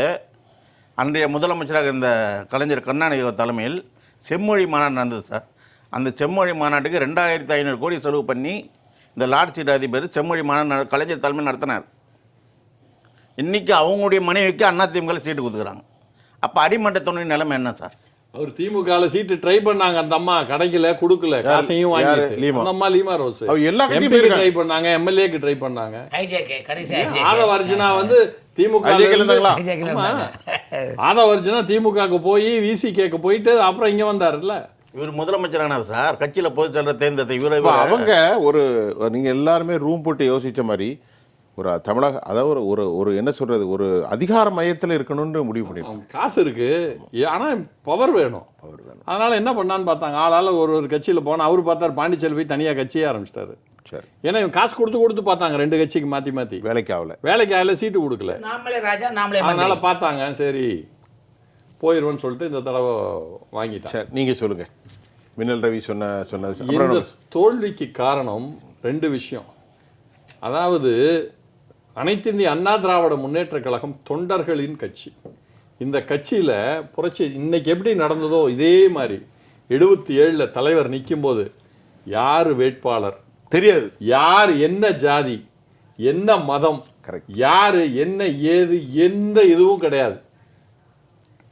அன்றைய முதலமைச்சராக இருந்த கலைஞர் கருணாநிதி தலைமையில் செம்மொழி மாநாடு நடந்தது சார். அந்த செம்மொழி மாநாட்டுக்கு 2500 கோடி செலவு பண்ணி இந்த லார்ட் சீட் அதிபர் செம்மொழி மாநாடு கலைஞர் தலைமையில் நடத்தினார். இன்றைக்கி அவங்களுடைய மனைவிக்கு அதிமுக சீட்டு கொடுத்துக்கிறாங்க. அப்போ அடிமட்ட தொண்டரின் நிலைமை என்ன சார்? அவர் திமுகவில் சீட்டு ட்ரை பண்ணாங்க, அந்த அம்மா கிடைக்கல, கொடுக்கல, காசையும் வாங்கிட்டு. அந்த அம்மா லீமா ரோஸ் எல்லா எம்பி ட்ரை பண்ணாங்க, எம்எல்ஏக்கு ட்ரை பண்ணாங்க. ஆதவ அர்ஜுனா வந்து திமுக ஆதவ அர்ஜுனா திமுகவுக்கு போய் விசிகேக்கு போயிட்டு அப்புறம் இங்கே வந்தாருல்ல. இவர் முதலமைச்சரானார் சார், கட்சியில் பொதுச் செயலர் தேர்ந்தெடுத்த இவர். அவங்க ஒரு நீங்கள் எல்லாருமே ரூம் போட்டு யோசித்த மாதிரி ஒரு தமிழக, அதாவது ஒரு ஒரு என்ன சொல்கிறது, ஒரு அதிகார மையத்தில் இருக்கணும்னு முடிவு பண்ணிடுவாங்க. காசு இருக்குது, ஆனால் பவர் வேணும். அதனால் என்ன பண்ணான்னு பார்த்தாங்க, ஆளால் ஒரு கட்சியில் போனால் அவர் பார்த்தார் பாண்டிச்சேரி போய் தனியாக கட்சியே ஆரம்பிச்சிட்டாரு. சரி, ஏன்னா இவங்க காசு கொடுத்து பார்த்தாங்க, 2 கட்சிக்கு மாற்றி வேலைக்கு ஆகல, சீட்டு கொடுக்கல. நாமளே ராஜா நாமளே. அதனால் பார்த்தாங்க, சரி போயிடுவோன்னு சொல்லிட்டு இந்த தடவை வாங்கிட்டாங்க. சரி, நீங்கள் சொல்லுங்கள். மின்னல் ரவி சொன்னது. இந்த தோல்விக்கு காரணம் 2 விஷயம். அதாவது அனைத்து இந்திய அண்ணா திராவிட முன்னேற்ற கழகம் தொண்டர்களின் கட்சி. இந்த கட்சியில் புரட்சி இன்னைக்கு எப்படி நடந்ததோ இதே மாதிரி 77 தலைவர் நிற்கும்போது யார் வேட்பாளர் தெரியாது, யார் என்ன ஜாதி என்ன மதம், யார் என்ன ஏது எந்த இதுவும் கிடையாது.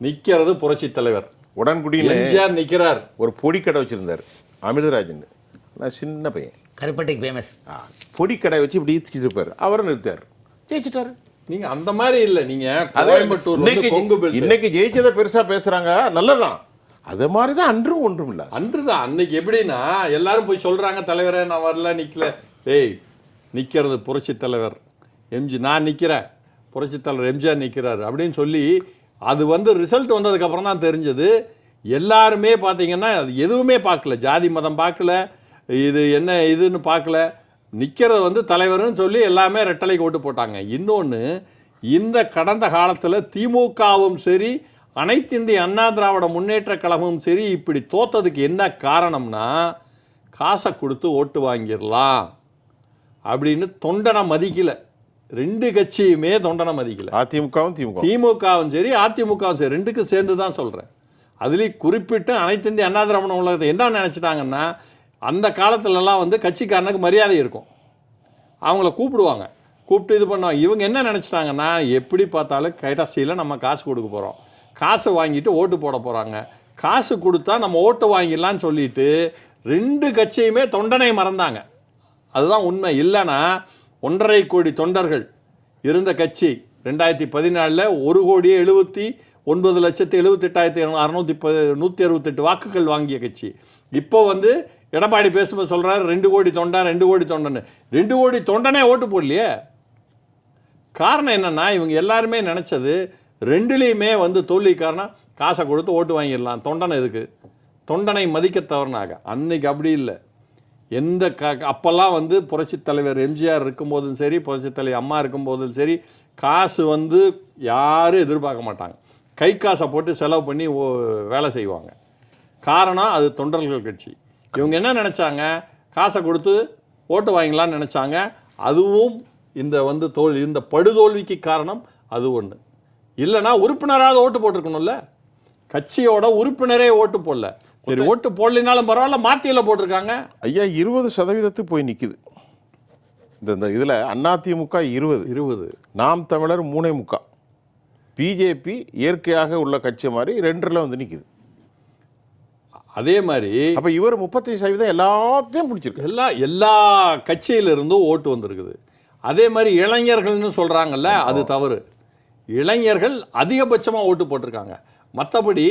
நிற்கிறது புரட்சி தலைவர். உடன்குடியில் எம்ஜிஆர் நிற்கிறார். ஒரு பொடிக்கடை வச்சுருந்தார் அமிர்தராஜன், நான் சின்ன பையன், கருப்பட்டிக்கு ஃபேமஸ். பொடிக்கடை வச்சு இப்படி ஈத்துக்கிட்டு இருப்பார், அவரை நிறுத்தார், ஜெயிச்சிட்டாரு. நீங்க அந்த மாதிரி இல்லை, நீங்க கோயம்புத்தூர் இன்னைக்கு ஜெயிச்சதை பெருசா பேசுறாங்க, நல்லதான். அது மாதிரி தான் அன்றும் ஒன்றும் இல்லை. அன்றுதான் அன்னைக்கு எப்படின்னா எல்லாரும் போய் சொல்றாங்க, தலைவரே நான் வரல நிக்கல. டேய், நிக்கிறது புரட்சி தலைவர் நான் நிக்கிறேன், புரட்சி தலைவர் எம்ஜிஆர் நிக்கிறாரு அப்படின்னு சொல்லி அது வந்து ரிசல்ட் வந்ததுக்கு அப்புறம் தான் தெரிஞ்சது. எல்லாருமே பார்த்தீங்கன்னா அது எதுவுமே பார்க்கல, ஜாதி மதம் பார்க்கல, இது என்ன இதுன்னு பார்க்கல, நிற்கிறத வந்து தலைவர்னு சொல்லி எல்லாமே ரெட்டலைக்கு ஓட்டு போட்டாங்க. இன்னொன்று, இந்த கடந்த காலத்தில் திமுகவும் சரி அனைத்து இந்திய அண்ணா திராவிட முன்னேற்ற கழகமும் சரி இப்படி தோத்ததுக்கு என்ன காரணம்னா, காசை கொடுத்து ஓட்டு வாங்கிடலாம் அப்படின்னு தொண்டனை மதிக்கல. 2 கட்சியுமே தொண்டனை மதிக்கல. திமுகவும் சரி அதிமுகவும் சரி 2க்கும் சேர்ந்து தான் சொல்கிறேன். அதுலேயும் குறிப்பிட்டு அனைத்து இந்திய அண்ணா திராவிட உலகத்தை என்ன நினச்சிட்டாங்கன்னா, அந்த காலத்துலலாம் வந்து கட்சிக்காரனுக்கு மரியாதை இருக்கும், அவங்கள கூப்பிடுவாங்க, கூப்பிட்டு இது பண்ணுவாங்க. இவங்க என்ன நினச்சிட்டாங்கன்னா, எப்படி பார்த்தாலும் கைதாசியில் நம்ம காசு கொடுக்க போகிறோம், காசு வாங்கிட்டு ஓட்டு போட போகிறாங்க, காசு கொடுத்தா நம்ம ஓட்டு வாங்கிடலான்னு சொல்லிட்டு 2 கட்சியுமே தொண்டனை மறந்தாங்க. அதுதான் உண்மை. இல்லைன்னா 1.5 கோடி தொண்டர்கள் இருந்த கட்சி 2014 1,79,78,668 வாக்குகள் வாங்கிய கட்சி. இப்போ வந்து எடப்பாடி பேசும்போது சொல்கிறாரு 2 கோடி தொண்டன் 2 கோடி தொண்டன்னு. 2 கோடி தொண்டனே ஓட்டு போடலையே. காரணம் என்னென்னா, இவங்க எல்லாருமே நினச்சது 2லேயுமே வந்து தோல்வி காரணம் காசை கொடுத்து ஓட்டு வாங்கிடலாம், தொண்டனை எதுக்கு, தொண்டனை மதிக்க தவறுனாங்க. அன்னைக்கு அப்படி இல்லை. எந்த அப்போல்லாம் வந்து புரட்சித் தலைவர் எம்ஜிஆர் இருக்கும்போதும் சரி, புரட்சித் தலைவர் அம்மா இருக்கும்போதும் சரி, காசு வந்து யாரும் எதிர்பார்க்க மாட்டாங்க. கை காசை போட்டு செலவு பண்ணி வேலை செய்வாங்க. காரணம் அது தொண்டர்கள் கட்சி. இவங்க என்ன நினச்சாங்க, காசை கொடுத்து ஓட்டு வாங்கலாம்னு நினச்சாங்க. அதுவும் இந்த வந்து இந்த படுதோல்விக்கு காரணம் அது ஒன்று. இல்லைன்னா உறுப்பினராக ஓட்டு போட்டிருக்கணும்ல, கட்சியோட உறுப்பினரே ஓட்டு போடல. சரி, ஓட்டு போடலினாலும் பரவாயில்ல, மாத்தியில் போட்டிருக்காங்க. ஐயா 20% போய் நிற்குது இந்த இதில். அதிமுக 20, நாம் தமிழர் 3.3, பிஜேபி இயற்கையாக உள்ள கட்சி மாதிரி 2ல் வந்து நிற்குது. அதே மாதிரி அப்போ இவர் 35% எல்லாத்தையும் பிடிச்சிருக்கு. எல்லா கட்சியிலிருந்தும் ஓட்டு வந்திருக்குது. அதே மாதிரி இளைஞர்கள்னு சொல்கிறாங்கல்ல, அது தவறு. இளைஞர்கள் அதிகபட்சமாக ஓட்டு போட்டிருக்காங்க. மற்றபடி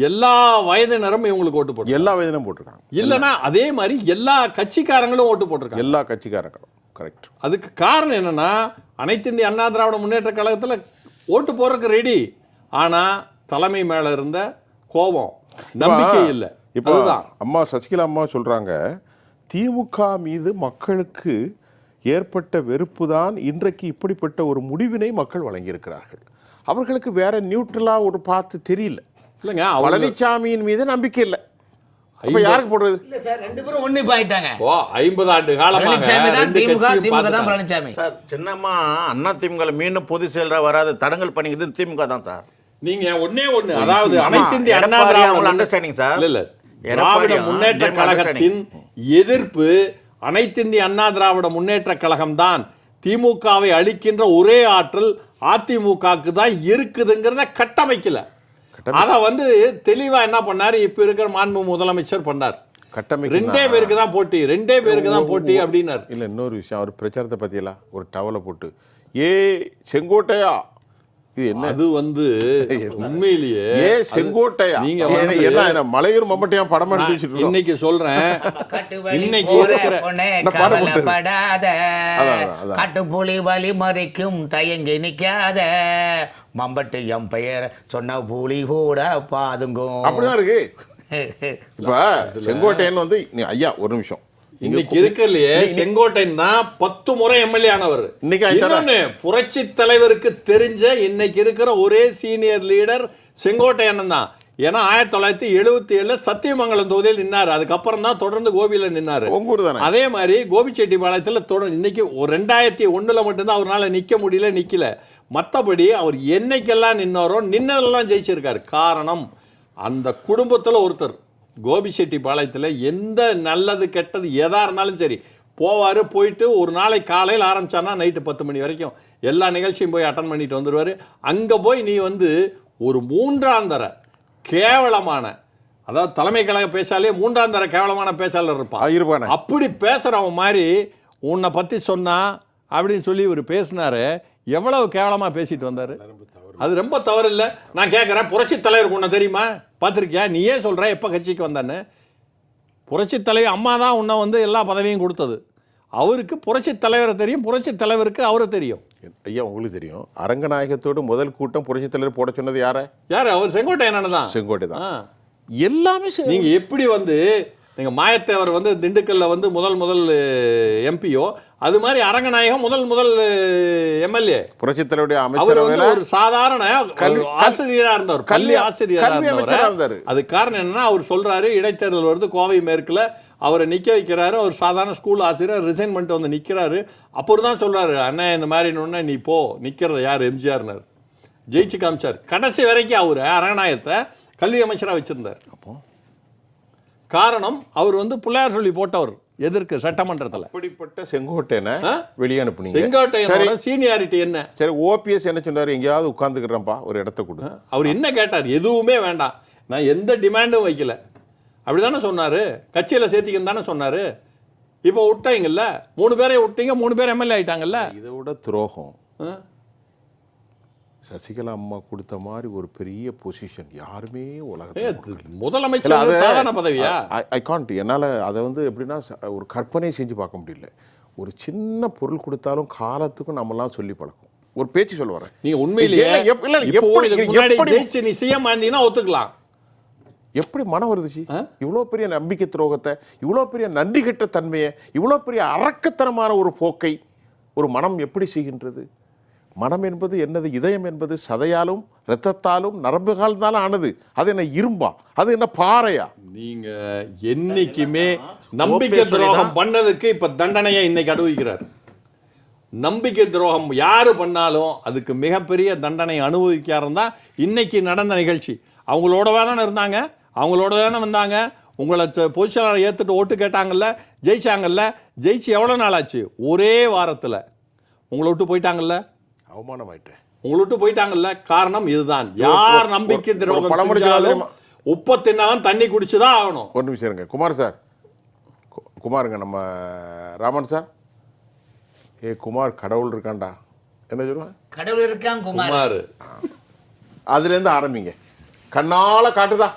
எல்லா வயதினரும் இவங்களுக்கு ஓட்டு போட்டு, எல்லா வயதிலும் போட்டிருக்காங்க. இல்லைன்னா அதே மாதிரி எல்லா கட்சிக்காரங்களும் ஓட்டு போட்டிருக்காங்க. எல்லா கட்சிக்காரங்களும் கரெக்ட். அதுக்கு காரணம் என்னன்னா, அனைத்து இந்திய அண்ணா திராவிட முன்னேற்ற கழகத்தில் ஓட்டு போறதுக்கு ரெடி, ஆனால் தலைமை மேலே இருந்த கோபம், நம்பிக்கை இல்லை. இப்போ அம்மா சசிகலா அம்மா சொல்றாங்க, திமுக மீது மக்களுக்கு ஏற்பட்ட வெறுப்பு தான் இன்றைக்கு இப்படிப்பட்ட ஒரு முடிவினை மக்கள் வழங்கியிருக்கிறார்கள். அவர்களுக்கு வேற நியூட்ரலா ஒரு பார்த்து தெரியல. இல்லைங்க, பழனிசாமியின் மீது நம்பிக்கை இல்லை. அப்ப யாருக்கு போடுறது? இல்ல சார், ரெண்டு பேரும் ஒண்ணு ஆயிட்டாங்க. 50 ஆண்டு காலமாக பழனிசாமி தான் திமுக, திமுக தான் பழனிசாமி. சார் சின்னம்மா அதிமுக மீண்டும் பொதுச் செயலராக வராது தடங்கல் பண்ணிக்கிறது திமுக தான் சார். நீங்க ஒண்ணே, அதாவது அனைத்து இந்திய அண்ணா திராவிட அண்டர்ஸ்டாண்டிங் சார். இல்ல திராவிட முன்னேற்ற கழகத்தின் எதிர்ப்பு அனைத்து இந்திய அண்ணா திராவிட முன்னேற்ற கழகம் தான். திமுகவை அழிக்கின்ற ஒரே ஆற்றல் அதிமுகவுக்கு தான் இருக்குதுங்கிறத கட்டமைக்கல. அத வந்து தெளிவா என்ன பண்ணாரு, இப்ப இருக்கிற மாண்பு முதலமைச்சர் பண்ணார். ரெண்டே பேருக்கு தான் போட்டி அப்படின்னாரு. இல்ல இன்னொரு விஷயம், அவர் பிரச்சாரத்தை பத்தியெல்லாம் ஒரு டவலை போட்டு செங்கோட்டையா, இது என்ன அது வந்து உண்மையிலேயே செங்கோட்டையா, நீங்க மலையூர் மம்பட்டையா படம் எடுத்து வச்சிருக்கோம். இன்னைக்கு சொல்றேன், இன்னைக்கு காட்டுப்புலி வலி மறைக்கும் தயங்கி நிக்காத மம்பட்டு எம் பெயர் சொன்ன புலி கூட பாதுங்கும். அப்படிதான் இருக்கு. இப்ப செங்கோட்டையன் வந்து ஐயா ஒரு நிமிஷம், இன்னைக்கு இருக்கலையே செங்கோட்டையன் தான் 10 முறை எம்எல்ஏ ஆனவர். இன்னொன்னு, புரட்சி தலைவருக்கு தெரிஞ்ச இன்னைக்கு இருக்கிற ஒரே சீனியர் லீடர் செங்கோட்டையன் தான். ஏன்னா 1977 சத்தியமங்கலம் தொகுதியில் நின்னாரு. அதுக்கப்புறம் தான் தொடர்ந்து கோபியில நின்னாரு. அதே மாதிரி கோபிச்செட்டிப்பாளையத்தில் தொடர்ந்து இன்னைக்கு 2001 மட்டும்தான் அவரால் நிக்க முடியல, நிக்கல. மற்றபடி அவர் என்னைக்கெல்லாம் நின்னாரோ நின்னதெல்லாம் ஜெயிச்சிருக்காரு. காரணம், அந்த குடும்பத்தில் ஒருத்தர். கோபிச்செட்டிப்பாளையத்தில் எந்த நல்லது கெட்டது எதாக இருந்தாலும் சரி போவார். போயிட்டு ஒரு நாளை காலையில் ஆரம்பிச்சார்னா நைட்டு 10 மணி வரைக்கும் எல்லா நிகழ்ச்சியும் போய் அட்டன் பண்ணிட்டு வந்துடுவார். அங்கே போய் நீ வந்து ஒரு 3ஆம் தர கேவலமான, அதாவது தலைமை கழக பேச்சாலே 3ஆம் தர கேவலமான பேச்சாளர் இருப்பான். அப்படி பேசுகிறவன் மாதிரி உன்னை பற்றி சொன்னா அப்படின்னு சொல்லி இவர் பேசினாரு. எவ்வளவு கேவலமாக பேசிட்டு வந்தார். அது ரொம்ப தவறு இல்லை. நான் கேட்குறேன், புரட்சி தலைவருக்கு உன்னை தெரியுமா, பார்த்துருக்கியா? நீ ஏன் சொல்கிற எப்போ கட்சிக்கு வந்தான்னு? புரட்சி தலைவர் அம்மா தான் உன்னை வந்து எல்லா பதவியும் கொடுத்தது. அவருக்கு புரட்சி தலைவரை தெரியும், புரட்சி தலைவருக்கு அவரை தெரியும். ஐயா உங்களுக்கு தெரியும், அரங்கநாயகத்தோடு முதல் கூட்டம் புரட்சி தலைவர் போட சொன்னது யாரு? அவர் செங்கோட்டையன் தான். செங்கோட்டை தான். எல்லாமே நீங்கள் எப்படி வந்து நீங்கள் மாயத்தேவர் வந்து திண்டுக்கல்ல வந்து முதல் எம்பியோ, அது மாதிரி அரங்கநாயகம் முதல் எம்எல்ஏ. புரட்சி தலைவருடைய அமைச்சர் ஒரு சாதாரண ஆசிரியராக இருந்தார், கல்வி ஆசிரியராக இருந்தார். அது காரணம் என்னன்னா, அவர் சொல்றாரு இடைத்தேர்தல் வருது கோவை மேற்குல, அவரை நிற்க வைக்கிறாரு. அவர் சாதாரண ஸ்கூல் ஆசிரியர் ரிசைன் பண்ணிட்டு வந்து நிற்கிறாரு. அப்புறம் தான் சொல்றாரு, அண்ணன் இந்த மாதிரி நீ போ, நிற்கிறது யார், எம்ஜிஆர்னார். ஜெயிச்சு காமிச்சார். கடைசி வரைக்கும் அவர் அரங்கநாயகத்தை கல்வி அமைச்சராக வச்சிருந்தார். அப்போ காரணம், அவர் வந்து பிள்ளையார் சொல்லி போட்டவர் எதற்கு சட்டமன்றத்தில். அப்படிப்பட்ட செங்கோட்டையனை வெளியே அனுப்புனீங்க. செங்கோட்டையனோட சீனியாரிட்டி என்ன? சரி, ஓபிஎஸ் என்ன சொன்னார், எங்கேயாவது உட்காந்துக்கிறேன்ப்பா ஒரு இடத்த கொடு. அவர் என்ன கேட்டார்? எதுவுமே வேண்டாம், நான் எந்த டிமாண்டும் வைக்கல, அப்படிதானே சொன்னார். கட்சியில் சேர்த்திக்கன்னு தானே சொன்னார். இப்போ விட்டாங்கல்ல, 3 பேரை விட்டீங்க, 3 பேர் எம்எல்ஏ ஆயிட்டாங்கல்ல. இதை விட துரோகம் சசிகலா அம்மா கொடுத்த மாதிரி ஒரு பெரிய பொசிஷன் யாருமே உலகத்தில். முதலமைச்சர் சாதாரண பதவியா? ஐ காண்ட், என்னால் அதை வந்து எப்படின்னா ஒரு கற்பனை செஞ்சு பார்க்க முடியல. ஒரு சின்ன பொருள் கொடுத்தாலும் காலத்துக்கும் நம்மலாம் சொல்லி பழக்கம். ஒரு பேச்சு சொல்ல வரேன், நீங்க உண்மையிலேயே ஜெயிச்சு நீ சிஎம் ஆந்தீங்கன்னா ஒத்துக்கலாம். எப்படி மனம் வருதுச்சு? இவ்வளோ பெரிய நம்பிக்கை துரோகத்தை, இவ்வளோ பெரிய நன்றி கெட்ட தன்மையை, இவ்வளோ பெரிய அரக்கத்தனமான ஒரு போக்கை ஒரு மனம் எப்படி செய்கின்றது? மனம் என்பது என்னது? இதயம் என்பது சதையாலும் இரத்தத்தாலும் நரம்புகால்தாலும் ஆனது. அது என்ன இரும்பா? அது என்ன பாறையா? நீங்க என்னைக்குமே நம்பிக்கை துரோகம் பண்ணதுக்கு இப்ப தண்டனையை இன்னைக்கு அனுபவிக்கிறார். நம்பிக்கை துரோகம் யாரு பண்ணாலும் அதுக்கு மிகப்பெரிய தண்டனை அனுபவிக்காருன்னு தான் இன்னைக்கு நடந்த நிகழ்ச்சி. அவங்களோட தானே இருந்தாங்க, அவங்களோட தானே வந்தாங்க. உங்களை பொதுச்செயலாளர் ஏற்றுட்டு ஓட்டு கேட்டாங்கல்ல, ஜெயிச்சாங்கல்ல. ஜெயிச்சு எவ்வளோ நாள் ஆச்சு? ஒரே வாரத்தில் உங்களை விட்டு போயிட்டாங்கல்ல. அவமானமாயிட்டேன். உங்களை விட்டு போயிட்டாங்கல்ல. காரணம் இதுதான். யார் நம்பிக்கை துரோகம் செஞ்சாலும் உப்பை தின்னவன் தண்ணி குடிச்சுதான் ஆகணும். ஒரு நிமிஷம் இருங்க குமார் சார். குமாருங்க, நம்ம ராமன் சார். குமார் கடவுள் இருக்காண்டா, என்ன சொல்லுவேன்? கடவுள் இருக்கான் குமார். அதுலேருந்து ஆரம்பிங்க. கண்ணால காட்டுதா?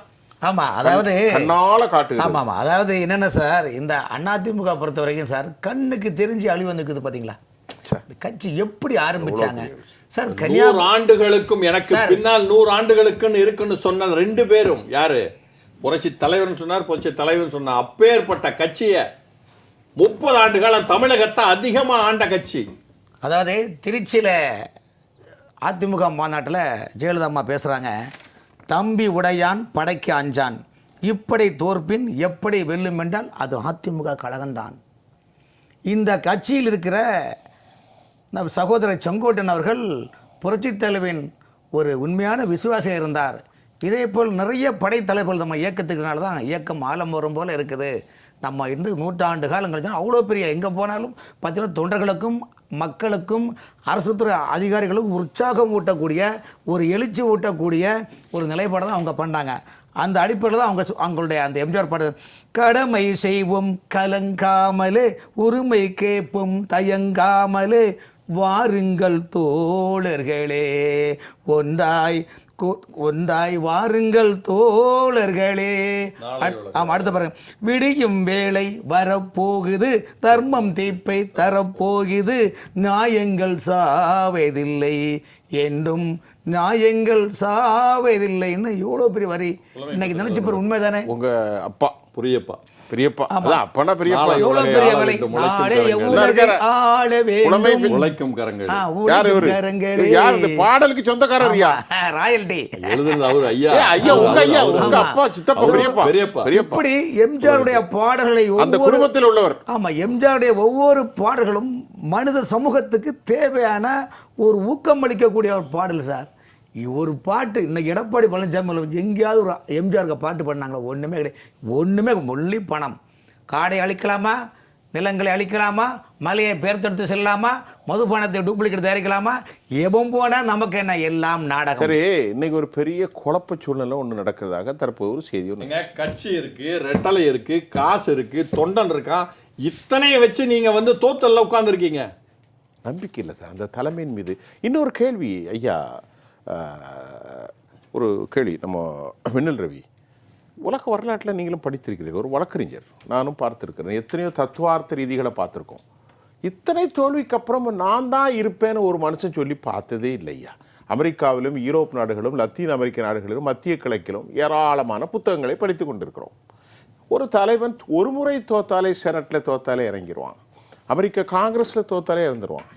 ஆமா, அதாவது கண்ணால காட்டு. ஆமா, அதாவது என்னென்ன சார், இந்த அதிமுக பொறுத்த வரைக்கும் சார் கண்ணுக்கு தெரிஞ்சு அழிவு வந்துக்குது பாத்தீங்களா? கட்சி எப்படி ஆரம்பிச்சாங்க சார்? 100 ஆண்டுகளுக்கும் எனக்கு பின்னால் 100 ஆண்டுகளுக்குன்னு இருக்குன்னு சொன்ன 2 பேரும் யாரு? புரட்சி தலைவர்னு சொன்னார், புரட்சி தலைவர்னு சொன்னார். அப்பேற்பட்ட கட்சியை 30 ஆண்டு காலம் தமிழகத்தை அதிகமா ஆண்ட கட்சி. அதாவது திருச்சியில் அதிமுக மாநாட்டில் ஜெயலலிதா அம்மா பேசுகிறாங்க, தம்பி உடையான் படைக்கு அஞ்சான், இப்படி தோற்பின் எப்படி வெல்லும் என்றால் அது அதிமுக கழகம்தான். இந்த கட்சியில் இருக்கிற நம் சகோதரர் செங்கோட்டன் அவர்கள் புரட்சித் தலைவின் ஒரு உண்மையான விசுவாசம் இருந்தார். இதே போல் நிறைய படைத்தலைவர்கள் நம்ம இயக்கத்துக்குனால தான் இயக்கம் ஆலம் வரும் போல் இருக்குது. நம்ம இருந்து 100 ஆண்டு காலம் கழிச்சா அவ்வளோ பெரிய எங்கே போனாலும் பார்த்தீங்கன்னா தொண்டர்களுக்கும் மக்களுக்கும் அரசு துறை அதிகாரிகளுக்கும் உற்சாகம் ஊட்டக்கூடிய ஒரு எழுச்சி ஊட்டக்கூடிய ஒரு நிலைப்பாடு தான் அவங்க பண்ணாங்க. அந்த அடிப்படையில் தான் அவங்களுடைய அந்த எம்ஜிஆர் பாடு, கடமை செய்வோம் கலங்காமலே உரிமை கேட்போம் தயங்காமலே வாருங்கள் தோழர்களே ஒன்றாய் வாருங்கள் தோழர்களே. அடுத்த பாருங்க, விடியும் வேளை வரப்போகுது தர்மம் தீப்பை தரப்போகுது நியாயங்கள் சாவதில்லை என்றும் நியாயங்கள் சாவதில்லைன்னு எவ்வளோ பெரிய வரி இன்னைக்கு நினைச்சு பாரு. உண்மைதானே? உங்க அப்பா பெரியப்பா அப்பனா பெரியப்பா எவ்வளவு பெரிய வேலை. உழைக்கும் கரங்கள். யார் இந்த பாடலுக்கு சொந்தக்காரர்? ராயல்டி எழுதுனது அவர். ஐயா உங்க ஐயா, உங்க அப்பா, சித்தப்பா, பெரியப்பா. இப்படி எம்ஜிஆருடைய பாடல்களை அந்த குடும்பத்தில் உள்ளவர். ஆமா, எம்ஜிஆருடைய ஒவ்வொரு பாடல்களும் மனித சமூகத்துக்கு தேவையான ஒரு ஊக்கம் அளிக்கக்கூடிய ஒரு பாடல் சார். ஒரு பாட்டு இன்னைக்கு எடப்பாடி பழனிசாமி எங்கேயாவது ஒரு எம்ஜிஆருக்கு பாட்டு பண்ணாங்களா? ஒன்றுமே கிடையாது. ஒன்றுமே ஒன்லி பணம். காடை அழிக்கலாமா, நிலங்களை அழிக்கலாமா, மலையை பேர்த்தெடுத்து செல்லலாமா, மதுபானத்தை டூப்ளிகேட் தயாரிக்கலாமா, எவன் போனால் நமக்கு என்ன, எல்லாம் நாடகம். சரி, இன்னைக்கு ஒரு பெரிய குழப்ப சூழ்நிலை ஒன்று நடக்கிறதாக தற்போது ஒரு செய்தி ஒன்று. கட்சி இருக்கு, ரெட்டலை இருக்கு, காசு இருக்கு, தொண்டன் இருக்கான், இத்தனையை வச்சு நீங்க வந்து தோத்தல்ல உட்கார்ந்துருக்கீங்க. நம்பிக்கை இல்லை சார் அந்த தலைமையின் மீது. இன்னொரு கேள்வி ஐயா, ஒரு கேள்வி. நம்ம மின்னல் ரவி, உலக வரலாற்றில் நீங்களும் படித்திருக்கிறீர்கள், ஒரு வழக்கறிஞர், நானும் பார்த்துருக்கிறேன், எத்தனையோ தத்துவார்த்த ரீதிகளை பார்த்துருக்கோம். இத்தனை தோல்விக்கு அப்புறம் நான் தான் இருப்பேன்னு ஒரு மனுஷன் சொல்லி பார்த்ததே இல்லையா? அமெரிக்காவிலும் யூரோப் நாடுகளும் லத்தீன் அமெரிக்க நாடுகளிலும் மத்திய கிழக்கிலும் ஏராளமான புத்தகங்களை படித்து கொண்டிருக்கிறோம். ஒரு தலைவன் ஒரு முறை தோத்தாலே, செனட்டில் தோத்தாலே இறங்கிடுவான், அமெரிக்க காங்கிரஸில் தோத்தாலே இறந்துடுவான்.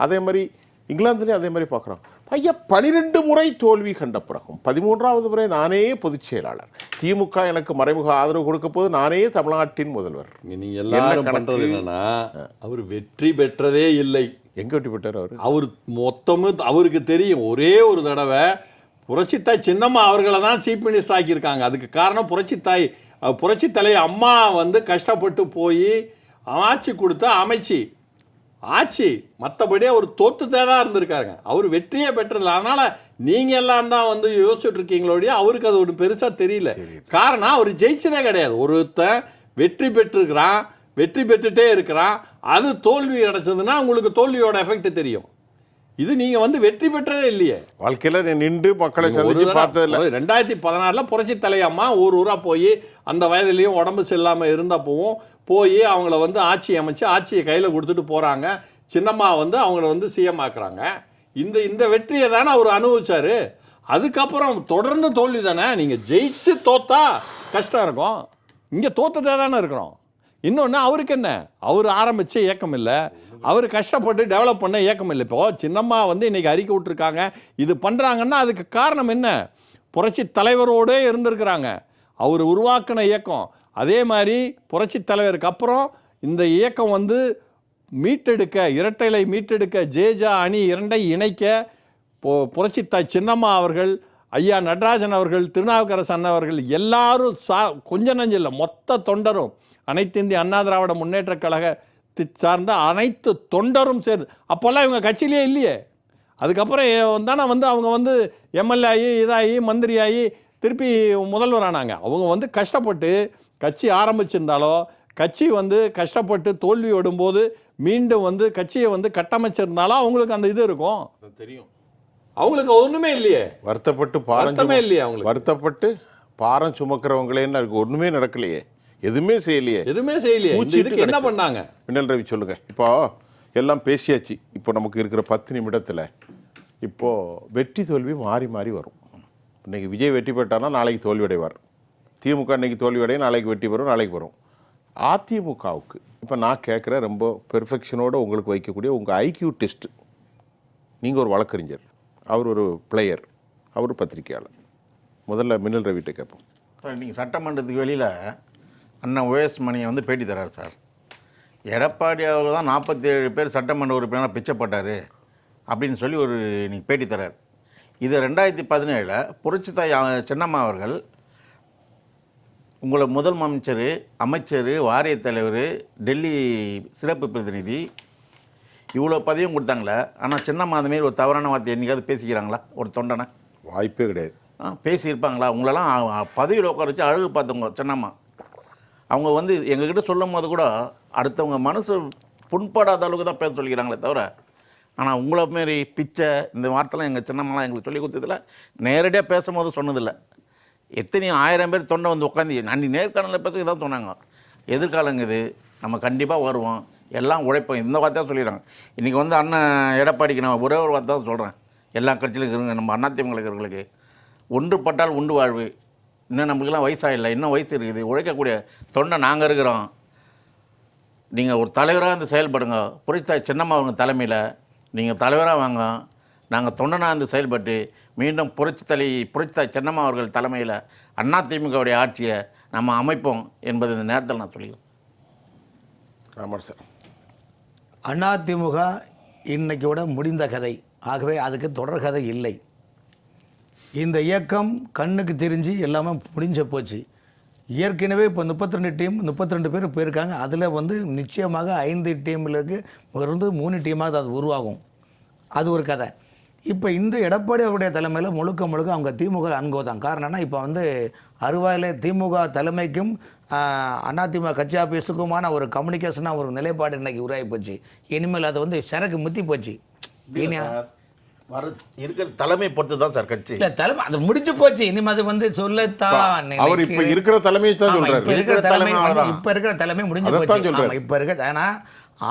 அதே மாதிரி இங்கிலாந்துலேயும் அதே மாதிரி பார்க்குறோம். ஐயா 12 முறை தோல்வி கண்ட பிறகும் 13வது முறை நானே பொதுச் செயலாளர், திமுக எனக்கு மறைமுக ஆதரவு கொடுக்க போது நானே தமிழ்நாட்டின் முதல்வர். நீங்க எல்லாரும் பண்றது என்னன்னா, அவர் வெற்றி பெற்றதே இல்லை. எங்க வெற்றி பெற்றார் அவர்? அவர் மொத்தமும் அவருக்கு தெரியும். ஒரே ஒரு தடவை புரட்சித்தாய் சின்னம்மா அவர்களை தான் சீஃப் மினிஸ்டர் ஆக்கியிருக்காங்க. அதுக்கு காரணம் புரட்சி தலை அம்மா வந்து கஷ்டப்பட்டு போய் ஆட்சி கொடுத்த அமைச்சு ஆட்சி. மற்றபடி அவர் தோற்றுத்தே தான் இருந்திருக்காருங்க. அவர் வெற்றியே பெற்றதில்லை. அதனால நீங்க எல்லாம் தான் வந்து யோசிச்சுட்டு இருக்கீங்களோடைய, அவருக்கு அது ஒரு பெருசா தெரியல. காரணம் அவர் ஜெயிச்சதே கிடையாது. ஒருத்தன் வெற்றி பெற்றிருக்கிறான், வெற்றி பெற்றுட்டே இருக்கிறான், அது தோல்வி அடைச்சதுன்னா உங்களுக்கு தோல்வியோட எஃபெக்ட் தெரியும். இது நீங்க வந்து வெற்றி பெற்றதே இல்லையே. வாழ்க்கையில நின்று மக்களை சந்திச்சு பார்த்ததில்லை. 2016 புரட்சி தலை அம்மா ஊரா போய் அந்த வயதுலையும் உடம்பு சரியில்லாமல் இருந்தப்பவும் போய் அவங்கள வந்து ஆட்சி அமைச்சு ஆட்சியை கையில் கொடுத்துட்டு போகிறாங்க. சின்னம்மா வந்து அவங்கள வந்து சிஎம் ஆக்குறாங்க. இந்த வெற்றியை தானே அவர் அனுபவிச்சாரு. அதுக்கப்புறம் தொடர்ந்து தோல்வி தானே. நீங்கள் ஜெயிச்சு தோத்தா கஷ்டம் இருக்கும், இங்கே தோத்ததே தானே இருக்கிறோம். இன்னொன்று அவருக்கு என்ன, அவர் ஆரம்பித்த இயக்கம் இல்லை, அவர் கஷ்டப்பட்டு டெவலப் பண்ண இயக்கம் இல்லை. இப்போது சின்னம்மா வந்து இன்றைக்கி அறிக்கை விட்டுருக்காங்க, இது பண்ணுறாங்கன்னா அதுக்கு காரணம் என்ன, புரட்சி தலைவரோடே இருந்திருக்கிறாங்க, அவர் உருவாக்கின இயக்கம். அதே மாதிரி புரட்சி தலைவருக்கு அப்புறம் இந்த இயக்கம் வந்து மீட்டெடுக்க, இரட்டைலை மீட்டெடுக்க, ஜேஜா அணி இரண்டை இணைக்க புரட்சித்தாய் சின்னம்மா அவர்கள், ஐயா நடராஜன் அவர்கள், திருநாவுக்கரசு அண்ணா அவர்கள் எல்லாரும் கொஞ்சம் நஞ்சம் இல்லை, மொத்த தொண்டரும், அனைத்து இந்திய அண்ணா திராவிட முன்னேற்ற கழகத்தை சார்ந்த அனைத்து தொண்டரும் சேர்ந்து, அப்போல்லாம் இவங்க கட்சியிலே இல்லையே. அதுக்கப்புறம் தானே வந்து அவங்க வந்து எம்எல்ஏ ஆகி இதாகி மந்திரி ஆகி திருப்பி முதல்வர் ஆனாங்க. அவங்க வந்து கஷ்டப்பட்டு கட்சி ஆரம்பிச்சிருந்தாலோ, கட்சி வந்து கஷ்டப்பட்டு தோல்வி விடும்போது மீண்டும் வந்து கட்சியை வந்து கட்டமைச்சிருந்தாலும் அவங்களுக்கு அந்த இது இருக்கும், தெரியும். அவங்களுக்கு ஒன்றுமே இல்லையே, வருத்தமே இல்லையே அவங்களுக்கு. வருத்தப்பட்டு பாரம் சுமக்கிறவங்களேன்னு அதுக்கு ஒன்றுமே நடக்கலையே, எதுவுமே செய்யலையே. இதுக்கு என்ன பண்ணாங்க? மின்னல் ரவி சொல்லுங்க. இப்போ எல்லாம் பேசியாச்சு. இப்போ நமக்கு இருக்கிற 10 நிமிடத்தில் இப்போ வெற்றி தோல்வி மாறி மாறி வரும். இன்னைக்கு விஜய் வெற்றி பெற்றானா நாளைக்கு தோல்வி அடைவார், திமுக இன்னைக்கு தோல்வி அடைய நாளைக்கு வெற்றி பெறும், நாளைக்கு வரும். அதிமுகவுக்கு இப்போ நான் கேட்குற ரொம்ப பெர்ஃபெக்ஷனோடு உங்களுக்கு வைக்கக்கூடிய உங்கள் ஐக்யூ டெஸ்ட்டு. நீங்கள் ஒரு வழக்கறிஞர், அவர் ஒரு பிளேயர், அவர் பத்திரிகையாளர். முதல்ல மின்னல் ரவிட்ட கேட்போம். சார், நீங்கள் சட்டமன்றத்துக்கு வெளியில் அண்ணன் ஓஎஸ் மணியை வந்து பேட்டி தர்றாரு சார். எடப்பாடி அவர்கள் தான் 47 பேர் சட்டமன்ற உறுப்பினராக பிச்சைப்பட்டார் அப்படின்னு சொல்லி ஒரு நீங்கள் பேட்டி தர்றாரு. இது 2017 புரட்சித்தாய் சின்னம்மா அவர்கள் உங்களை முதல் அமைச்சர், வாரியத் தலைவர், டெல்லி சிறப்பு பிரதிநிதி, இவ்வளோ பதவியும் கொடுத்தாங்களே. ஆனால் சின்னம்மா அந்த மாரி ஒரு தவறான வார்த்தை என்றைக்காவது பேசிக்கிறாங்களா ஒரு தொண்டனை? வாய்ப்பே கிடையாது. பேசியிருப்பாங்களா? உங்களெல்லாம் பதவியில் உட்கார வச்சு அழகு பார்த்தவங்க சின்னம்மா. அவங்க வந்து எங்ககிட்ட சொல்லும் போது கூட அடுத்தவங்க மனசு புண்படாத அளவுக்கு தான் பேச சொல்லிக்கிறாங்களே தவிர, ஆனால் உங்களை மாரி பிச்சை இந்த வார்த்தைலாம் எங்கள் சின்னம்மாலாம் எங்களுக்கு சொல்லி கொடுத்ததில்ல, நேரடியாக பேசும்போது சொன்னதில்லை. எத்தனையோ 1000 பேர் தொண்டை வந்து உட்காந்து அன்றைக்கி நேர்காணலில் பேச தான் சொன்னாங்க. எதிர்காலங்க இது, நம்ம கண்டிப்பாக வருவோம், எல்லாம் உழைப்போம், இந்த வார்த்தை தான் சொல்லிடுறாங்க. இன்றைக்கி வந்து அண்ணன் எடப்பாடிக்கு நான் ஒரே ஒரு வார்த்தை தான் சொல்கிறேன், எல்லா கட்சியிலும் இருக்கிறவங்க, நம்ம அதிமுக இருக்கிறவங்களுக்கு, ஒன்றுபட்டால் உண்டு வாழ்வு. இன்னும் நம்மளுக்கெல்லாம் வயசாகில்லை, இன்னும் வயசு இருக்குது, உழைக்கக்கூடிய தொண்டை நாங்கள் இருக்கிறோம். நீங்கள் ஒரு தலைவராக இருந்து செயல்படுங்க. புரட்சித்தாய் சின்னம்மா அவங்க தலைமையில் நீங்கள் தலைவராக வாங்க. நாங்கள் தொண்டனாக இருந்து செயல்பட்டு மீண்டும் புரட்சித்தாய் சின்னம்மா அவர்கள் தலைமையில் அதிமுகவுடைய ஆட்சியை நம்ம அமைப்போம் என்பது இந்த நேரத்தில் நான் சொல்லிக்கிறேன். ஆமாம் சார். அதிமுக இன்னைக்கோட முடிந்த கதை. ஆகவே அதுக்கு தொடர் கதை இல்லை. இந்த இயக்கம் கண்ணுக்கு தெரிஞ்சு எல்லாமே முடிஞ்ச போச்சு. ஏற்கனவே இப்போ 32 பேர் போயிருக்காங்க. அதில் வந்து நிச்சயமாக 5 டீம்களுக்கு இருந்து 3 டீமாக அது உருவாகும். அது ஒரு கதை. இப்போ இந்த எடப்பாடி அவருடைய தலைமையில் முழுக்க அவங்க திமுக அனுகோதான். காரணம்னா இப்போ வந்து அறுவாயில் திமுக தலைமைக்கும் அதிமுக கட்சி ஆஃபீஸுக்குமான ஒரு கம்யூனிகேஷனாக ஒரு நிலைப்பாடு இன்றைக்கி உருவாகி போச்சு. இனிமேல் அது வந்து சரக்கு முத்தி போச்சு. இருக்கிற தலைமை பொறுத்து தான் சார் கட்சி. இல்லை, தலைமை அது முடிஞ்சு போச்சு. இனிமேல் அது வந்து சொல்லத்தான் அவர் இப்போ இருக்கிற தலைமையை தான் சொல்றாரு. இப்போ இருக்கிற தலைமை முடிஞ்சு போச்சு. இப்போ இருக்க, ஆனால்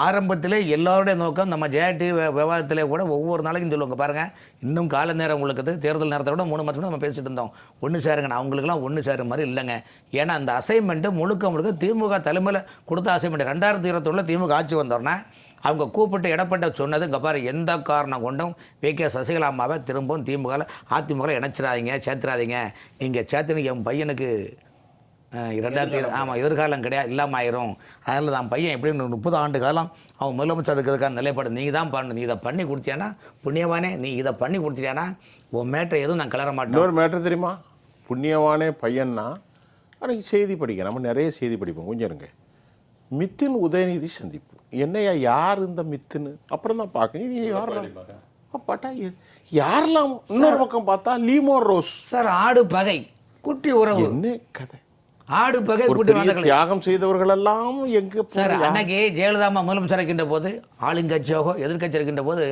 ஆரம்பத்தில் எல்லாருடைய நோக்கம் நம்ம ஜேடி விவாதத்திலே கூட ஒவ்வொரு நாளைக்கும் சொல்லுவாங்க பாருங்கள், இன்னும் கால நேரம் உங்களுக்கு தேர்தல் நேரத்தை விட 3 மாதம் நம்ம பேசிட்டு இருந்தோம், ஒன்று சேருங்க. அவங்களுக்குலாம் ஒன்று சேர மாதிரி இல்லைங்க. ஏன்னா அந்த அசைன்மெண்ட்டு முழுக்க திமுக தலைமையில் கொடுத்த அசைன்மெண்ட். 2021 திமுக ஆட்சி வந்தோடனே அவங்க கூப்பிட்டு எடப்பாடி சொன்னது, இங்கே பாரு, எந்த காரணம் கொண்டும் வி.கே. சசிகலா அம்மாவை திரும்பவும் அதிமுக இணைச்சிடாதீங்க, சேர்த்துறாதீங்க. நீங்கள் சேர்த்துனீங்க என் பையனுக்கு 2000 எதிர்காலம் கிடையாது, இல்லாமல் ஆயிரும். அதனால் தான் பையன் எப்படின்னு 30 ஆண்டு காலம் அவன் முதலமைச்சர் இருக்கிறதுக்கான நிலைப்பாடு நீ தான் பண்ணு. நீ இதை பண்ணி கொடுத்தியானா புண்ணியவானே, நீ இதை பண்ணி கொடுத்தியானா உன் மேட்டரை எதுவும் நான் கிளற மாட்டேன். இன்னொரு மேட்டர் தெரியுமா? புண்ணியவானே பையன்னா அன்றைக்கி செய்தி படிக்க நம்ம நிறைய செய்தி படிப்போம். கொஞ்சம் இருங்க. மித்தின் உதயநிதி சந்திப்பு, என்னையா யார் இந்த மித்துன்னு அப்புறம் தான் பார்க்க பாட்டா யாரெல்லாம். இன்னொரு பக்கம் பார்த்தா லீமோர் ரோஸ் சார், ஆடு பகை குட்டி உறவு, என்ன கதை? ஆடு பகை குட்டி தியாகம் செய்தவர்கள் எல்லாம் எங்க சார்? அன்னைக்கு ஜெயலலிதா முதலமைச்சர் இருக்கின்ற போது, ஆளுங்கட்சியாக எதிர்கட்சி இருக்கின்ற போது,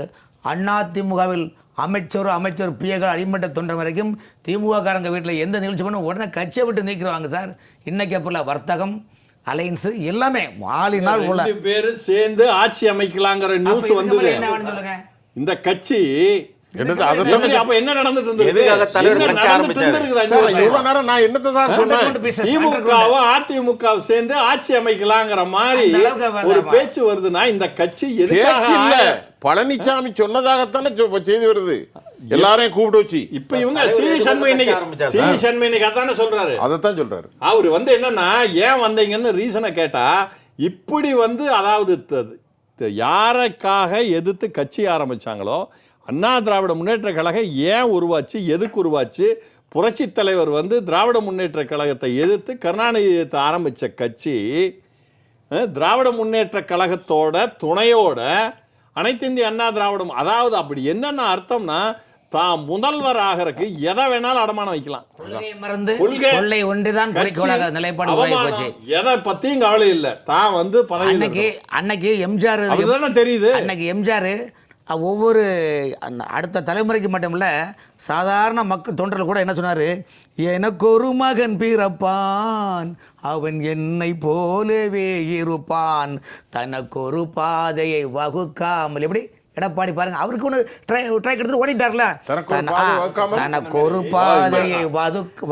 அதிமுகவில் அமைச்சர் பிஏக்கள் அடிமட்ட தொண்டர் வரைக்கும் திமுககாரங்க வீட்டில் எந்த நிகழ்ச்சி பண்ண உடனே கட்சியை விட்டு நீக்கிடுவாங்க சார். இன்னைக்கு அப்போ வர்த்தகம் அலைன்ஸ் எல்லாமே மாலினால் உள்ள பேர் சேர்ந்து ஆட்சி அமைக்கலாங்கிற நியூஸ் வந்தது. சொல்லுங்க, இந்த கட்சி என்னது அதைத்தான் அப்ப என்ன நடந்துட்டு இருந்தது? எதுக்காக தலைவர் என்ன கட்சி நடந்துட்டு ஆரம்பிச்சாரு? இருந்தது அஞ்சு சார், வருஷம்? இவ்வளவு நேரம் நான் என்னத்தை தான் சொன்னேன்? திமுகவும் அதிமுகவும் சேர்ந்து ஆட்சி அமைக்கலாங்கிற மாதிரி அந்த அளவுக்கு வேண்டாமா? ஒரு பேச்சு வருதுன்னா இந்த கட்சி எதுக்காக பேச்சு இல்ல, பழனிசாமி சொன்னதாகத்தானே செய்தி வருது, எல்லாரையும் கூப்பிட்டு வச்சு. இப்ப இவங்க தலைவர் சி. எதுக்கு சண்முக கட்சி ஆரம்பிச்சாரு? சி. சண்முக இன்னைக்கு அதானே சொல்றாரு. அதைத்தான் சொல்றாரு. அவர் என்னன்னா ஏன் வந்தீங்கன்னு ரீசனை கேட்டா, இப்படி அதாவது யாருக்காக எதிர்த்து கட்சி ஆரம்பிச்சாங்களோ, அண்ணா திராவிட முன்னேற்ற கழகம் ஏன் உருவாச்சு, எதுக்கு உருவாச்சு, புரட்சி தலைவர் திராவிட முன்னேற்ற கழகத்தை எதிர்த்து கருணாநிதி எதிர்த்து ஆரம்பிச்ச கட்சி திராவிட முன்னேற்ற கழகத்தோட துணையோட அனைத்து இந்திய அண்ணா திராவிடம், அதாவது அப்படி என்னென்ன அர்த்தம்னா, தான் முதல்வர் ஆகிறதுக்கு எதை வேணாலும் அடமானம் வைக்கலாம். கொள்கையை மறந்து கொள்கை, கொள்ளை ஒன்றுதான் குறிக்கோளாக நிலைப்பாடு உருவாகி போச்சு. எதை பத்தியும் கவலை இல்லை, தான் பதவி அன்னைக்கு எம்ஜிஆர் அதுதானே தெரியுது. அன்னைக்கு எம்ஜிஆர் ஒவ்வொரு அடுத்த தலைமுறைக்கு மட்டுமில்ல, சாதாரண மக்கள் தொண்டர்கள் கூட என்ன சொன்னார், எனக்கு ஒரு மகன் பிறப்பான், அவன் என்னை போலவே இருப்பான், தனக்கு ஒரு பாதையை வகுக்காமல். எப்படி எடப்பாடி பாருங்க, அவருக்கு ஒன்று ட்ரை எடுத்துட்டு ஓடிட்டார்ல, தனக்கு ஒரு பாதையை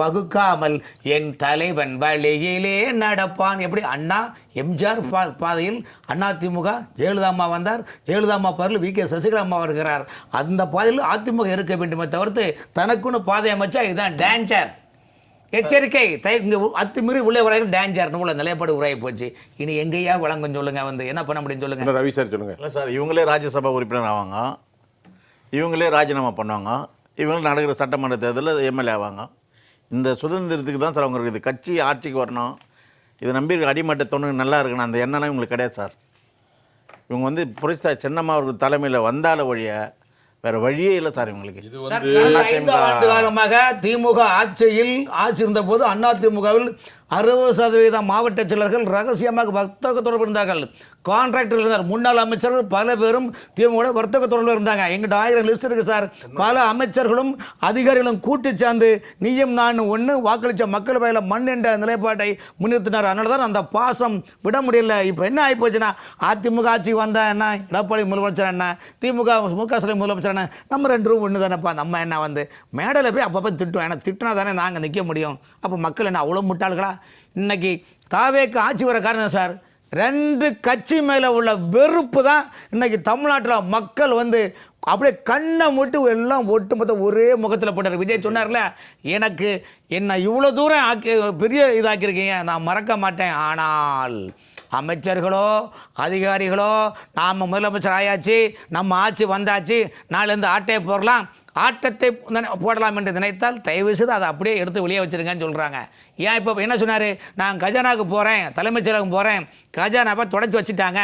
வகுக்காமல் என் தலைவன் வழியிலே நடப்பான். எப்படி அண்ணா எம்ஜிஆர் பாதையில் அதிமுக ஜெயலலிதா வந்தார், ஜெயலலிதா பாதையில் வி.கே. சசிகலா வருகிறார். அந்த பாதையில் அதிமுக இருக்க வேண்டுமே தவிர்த்து தனக்குன்னு பாதை அமைச்சா இதுதான் டேஞ்சர், எச்சரிக்கை, இங்கே அத்துமீறி உள்ளே வரைக்கும் டேஞ்சர்னு உள்ள நிலைப்பாடு உருவாகி போச்சு. இனி எங்கேயா வழங்கும் சொல்லுங்க, என்ன பண்ண முடியும் சொல்லுங்க. ரவி சார் சொல்லுங்க. இல்லை சார், இவங்களே ராஜ்யசபா உறுப்பினர் ஆவாங்க, இவங்களே ராஜினாமா பண்ணுவாங்க, இவங்களும் நடக்கிற சட்டமன்ற தேர்தலில் எம்எல்ஏ ஆவாங்க. இந்த சுதந்திரத்துக்கு தான் சார் அவங்க இருக்குது. கட்சி ஆட்சிக்கு வரணும், இதை நம்பி அடிமட்ட தொண்ணு நல்லா இருக்கணும், அந்த எண்ணம்லாம் இவங்களுக்கு கிடையாது சார். இவங்க புரட்சி சின்னம்மா அவர்கள் தலைமையில் வந்தால வழிய வேற வழியே இல்லை சார் இவங்களுக்கு. இது 5 ஆண்டு காலமாக திமுக ஆட்சியில் இருந்த போது அதிமுகவில் 60% மாவட்ட செயலர்கள் ரகசியமாக வர்த்தக தொடர்பு இருந்தார்கள், கான்ட்ராக்டர் இருந்தார். முன்னாள் அமைச்சர்கள் பல பேரும் திமுக வர்த்தக தொடர்பில் இருந்தாங்க. எங்கிட்ட 1000 லிஸ்ட் இருக்குது சார். பல அமைச்சர்களும் அதிகாரிகளும் கூட்டு சேர்ந்து நீயும் நான் ஒன்று வாக்களித்த மக்கள் பயில மண் என்ற நிலைப்பாட்டை முன்னிறுத்தினார். அதனால தான் அந்த பாசம் விட முடியல. இப்போ என்ன ஆகி போச்சுன்னா, அதிமுக ஆட்சி வந்தால் என்ன, எடப்பாடி முதலமைச்சர் என்ன, திமுக மு.க. ஸ்டாலின் முதலமைச்சர் என்ன, நம்ம 2 ஒன்று தானேப்பா. நம்ம என்ன மேடையில் போய் அப்பப்போ திட்டுவோம், ஏன்னா திட்டினா தானே நாங்கள் நிற்க முடியும். அப்போ மக்கள் என்ன அவ்வளோ முட்டாள்களா? இன்னைக்கு தாவேக்கு ஆட்சி வர காரணம் சார், 2 கட்சி மேலே உள்ள வெறுப்பு தான் இன்னைக்கு தமிழ்நாட்டில் மக்கள் அப்படியே கண்ணை மூட்டு எல்லாம் ஒட்டுமொத்த ஒரே முகத்தில் போட்டார். விஜய் சொன்னார்ல, எனக்கு என்ன இவ்வளோ தூரம் பெரிய இதாக்கியிருக்கீங்க, நான் மறக்க மாட்டேன். ஆனால் அமைச்சர்களோ அதிகாரிகளோ நாம் முதலமைச்சர் ஆயாச்சு, நம்ம ஆட்சி வந்தாச்சு, நாளிலேருந்து ஆட்டையை போடலாம், ஆட்டத்தை போடலாம் என்று நினைத்தால் தயவு செய்து அதை அப்படியே எடுத்து வெளியே வச்சுருங்கன்னு சொல்கிறாங்க. ஏன் இப்போ என்ன சொன்னார், நான் கஜானாவுக்கு போகிறேன், தலைமைச் செயலகம் போகிறேன், கஜானாவை தொடச்சி வச்சுட்டாங்க,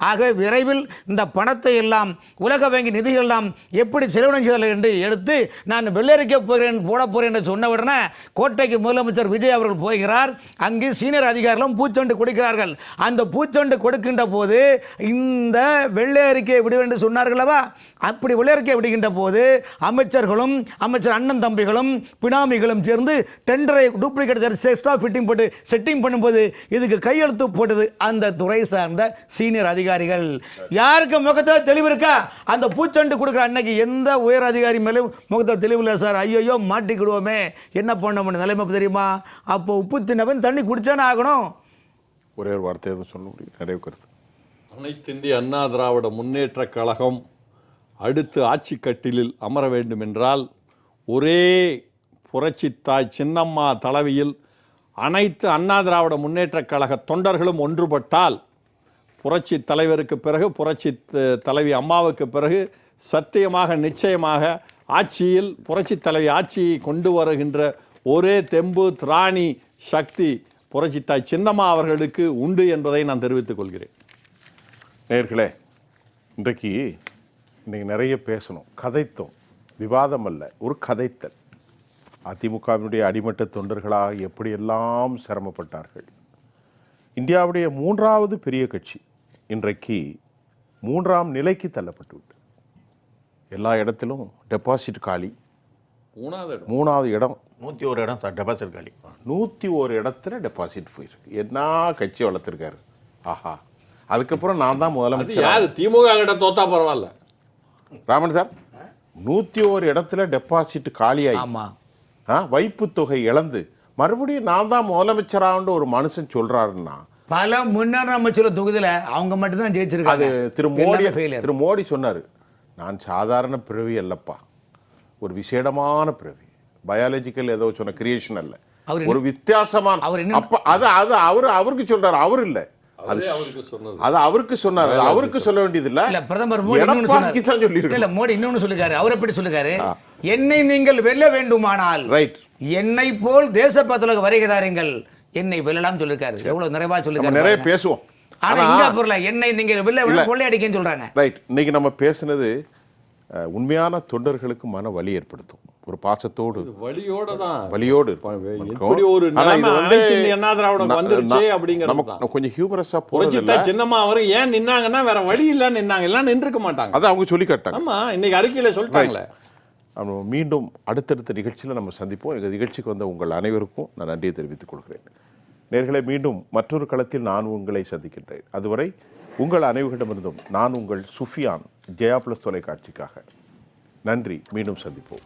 ஆகவே விரைவில் இந்த பணத்தை எல்லாம் உலக வங்கி நிதிகள் எல்லாம் எப்படி செலவினம் செய்தார்கள் என்று எடுத்து நான் வெள்ளரிக்க போட போகிறேன் என்று சொன்ன உடனே கோட்டைக்கு முதலமைச்சர் விஜய் அவர்கள் போகிறார். அங்கு சீனியர் அதிகாரிகளும் பூச்சொண்டு கொடுக்கிறார்கள். அந்த பூச்சொண்டு கொடுக்கின்ற போது இந்த வெள்ளை அறிக்கையை விடுவேன் என்று சொன்னார்களவா, அப்படி வெள்ளரிக்கை விடுகின்ற போது அமைச்சர்களும் அமைச்சர் அண்ணன் தம்பிகளும் பினாமிகளும் சேர்ந்து டெண்டரை டூப்ளிகேட் எக்ஸ்ட்ரா ஃபிட்டிங் போட்டு செட்டிங் பண்ணும்போது இதுக்கு கையெழுத்து போட்டது அந்த துறை சார்ந்த சீனியர் அதிகாரிகள். யாருக்கு முகத்தில் தெளிவு இருக்கா? அந்த பூச்செண்டு கொடுக்குற அன்னைக்கு எந்த உயர் அதிகாரி மேலும் முகத்தில் தெளிவு இல்லை சார். ஐயோ மாட்டிக்கிடுவோமே, என்ன பண்ண நிலைமை தெரியுமா? அப்போ உப்பு தின்னவன் தண்ணி குடிச்சானே ஆகணும். ஒரே ஒரு வார்த்தை எதுவும் சொல்ல முடியும், நிறைய கருத்து. அனைத்து இந்திய அண்ணா திராவிட முன்னேற்ற கழகம் அடுத்து ஆட்சி கட்டிலில் அமர வேண்டும் என்றால் ஒரே புரட்சி தாய் சின்னம்மா தலைமையில் அனைத்து அண்ணா திராவிட முன்னேற்ற கழக தொண்டர்களும் ஒன்றுபட்டால் புரட்சி தலைவருக்கு பிறகு புரட்சி தலைவி அம்மாவுக்கு பிறகு சத்தியமாக நிச்சயமாக ஆட்சியில் புரட்சி தலைவி ஆட்சியை கொண்டு வருகின்ற ஒரே தெம்பு திராணி சக்தி புரட்சி தாய் சின்னம்மா அவர்களுக்கு உண்டு என்பதை நான் தெரிவித்துக் கொள்கிறேன். நேயர்களே, இன்றைக்கு நிறைய பேசணும், கதைத்தோம், விவாதம் அல்ல, ஒரு கதைத்தல். அதிமுகவினுடைய அடிமட்ட தொண்டர்களாக எப்படியெல்லாம் சிரமப்பட்டார்கள். இந்தியாவுடைய 3வது பெரிய கட்சி இன்றைக்கு 3ஆம் நிலைக்கு தள்ளப்பட்டு விட்டு, எல்லா இடத்திலும் டெபாசிட் காலி. 3வது இடம் 101 இடம் சார் டெபாசிட் காலி. 101 இடத்துல டெபாசிட் போயிருக்கு. என்ன கட்சி வளர்த்துருக்காரு, ஆஹா. அதுக்கப்புறம் நான் தான் முதலமைச்சர். திமுக கிட்ட தோத்தா பரவாயில்ல. ராமன் சார், 101 இடத்துல டெபாசிட் காலியாகி ஆமாம், வைப்பு தொகை இழந்து மறுபடியும் நான் தான் முதலமைச்சரான்னு ஒரு மனுஷன் சொல்றாருன்னா பல முன்னாள் அமைச்சர் தொகுதியில் அவங்க மட்டும்தான் அது ஜெயிச்சிருக்காங்க. திரு மோடி சொன்னார், நான் சாதாரண பிறவி அல்லப்பா, ஒரு விசேடமான பிறவி, பயாலஜிக்கல் ஏதோ சொன்ன கிரியேஷன் அல்ல, அவர் ஒரு வித்தியாசமான. அவர் இன்னும் அப்ப அது அது அவருக்கு சொல்றாரு, அவர் இல்ல, அது அவருக்கு சொன்னது. அது அவருக்கு சொன்னார், அது அவருக்கு சொல்ல வேண்டியது இல்ல. இல்ல பிரதமர் மோடி இன்னொன்னு எடப்பாடிக்கு தான் சொன்னாரு. சொல்லியிருக்காரு. இல்ல மோடி இன்னொன்னு சொல்லிருக்காரு. அவர் எப்படி சொல்லிருக்காரு? என்னை நீங்கள் வெல்ல வேண்டுமானால் ரைட், என்னை போல் தேசப்பத்துல வருகிறார்கள், என்னை வெல்லலாம் சொல்லிருக்காரு. எவ்வளவு நிறைவா நம்ம சொல்லிருக்காரு நிறைய பாருங்க. பேசுவோம். ஆனா இங்க பொருள என்னை நீங்க வெல்ல கொள்ளையடிக்கன்னு சொல்றாங்க. ரைட், இன்னைக்கு நம்ம பேசுனது உண்மையான தொண்டர்களுக்கு மன வலி ஏற்படுத்தும். ஒரு பாசத்தோடு வழியோட தான் வலியோடு எப்படி ஒரு நிலைமை அனைத்து இந்திய அண்ணா திராவிடம் வந்துருச்சு அப்படிங்கிறது தான். நமக்கு கொஞ்சம் ஹியூமரஸா புரட்சித்தா போறது. சின்னம்மா அவரும் ஏன் நின்னாங்கன்னா வேற வழி இல்ல நின்னாங்க, எல்லாம் நின்றுக்க மாட்டாங்க. அதை அவங்க சொல்லி காட்டாங்க. ஆமா, இன்னைக்கு அறிக்கையில சொல்லிட்டாங்களே. நம்ம மீண்டும் அடுத்தடுத்த நிகழ்ச்சியில் நம்ம சந்திப்போம். எங்கள் நிகழ்ச்சிக்கு வந்த உங்கள் அனைவருக்கும் நான் நன்றியை தெரிவித்துக் கொள்கிறேன். நேர்களை மீண்டும் மற்றொரு களத்தில் நான் உங்களை சந்திக்கின்றேன். அதுவரை உங்கள் அனைவரிடமிருந்தும் நான் உங்கள் சுஃபியான், ஜெயா பிளஸ் தொலைக்காட்சிக்காக நன்றி. மீண்டும் சந்திப்போம்.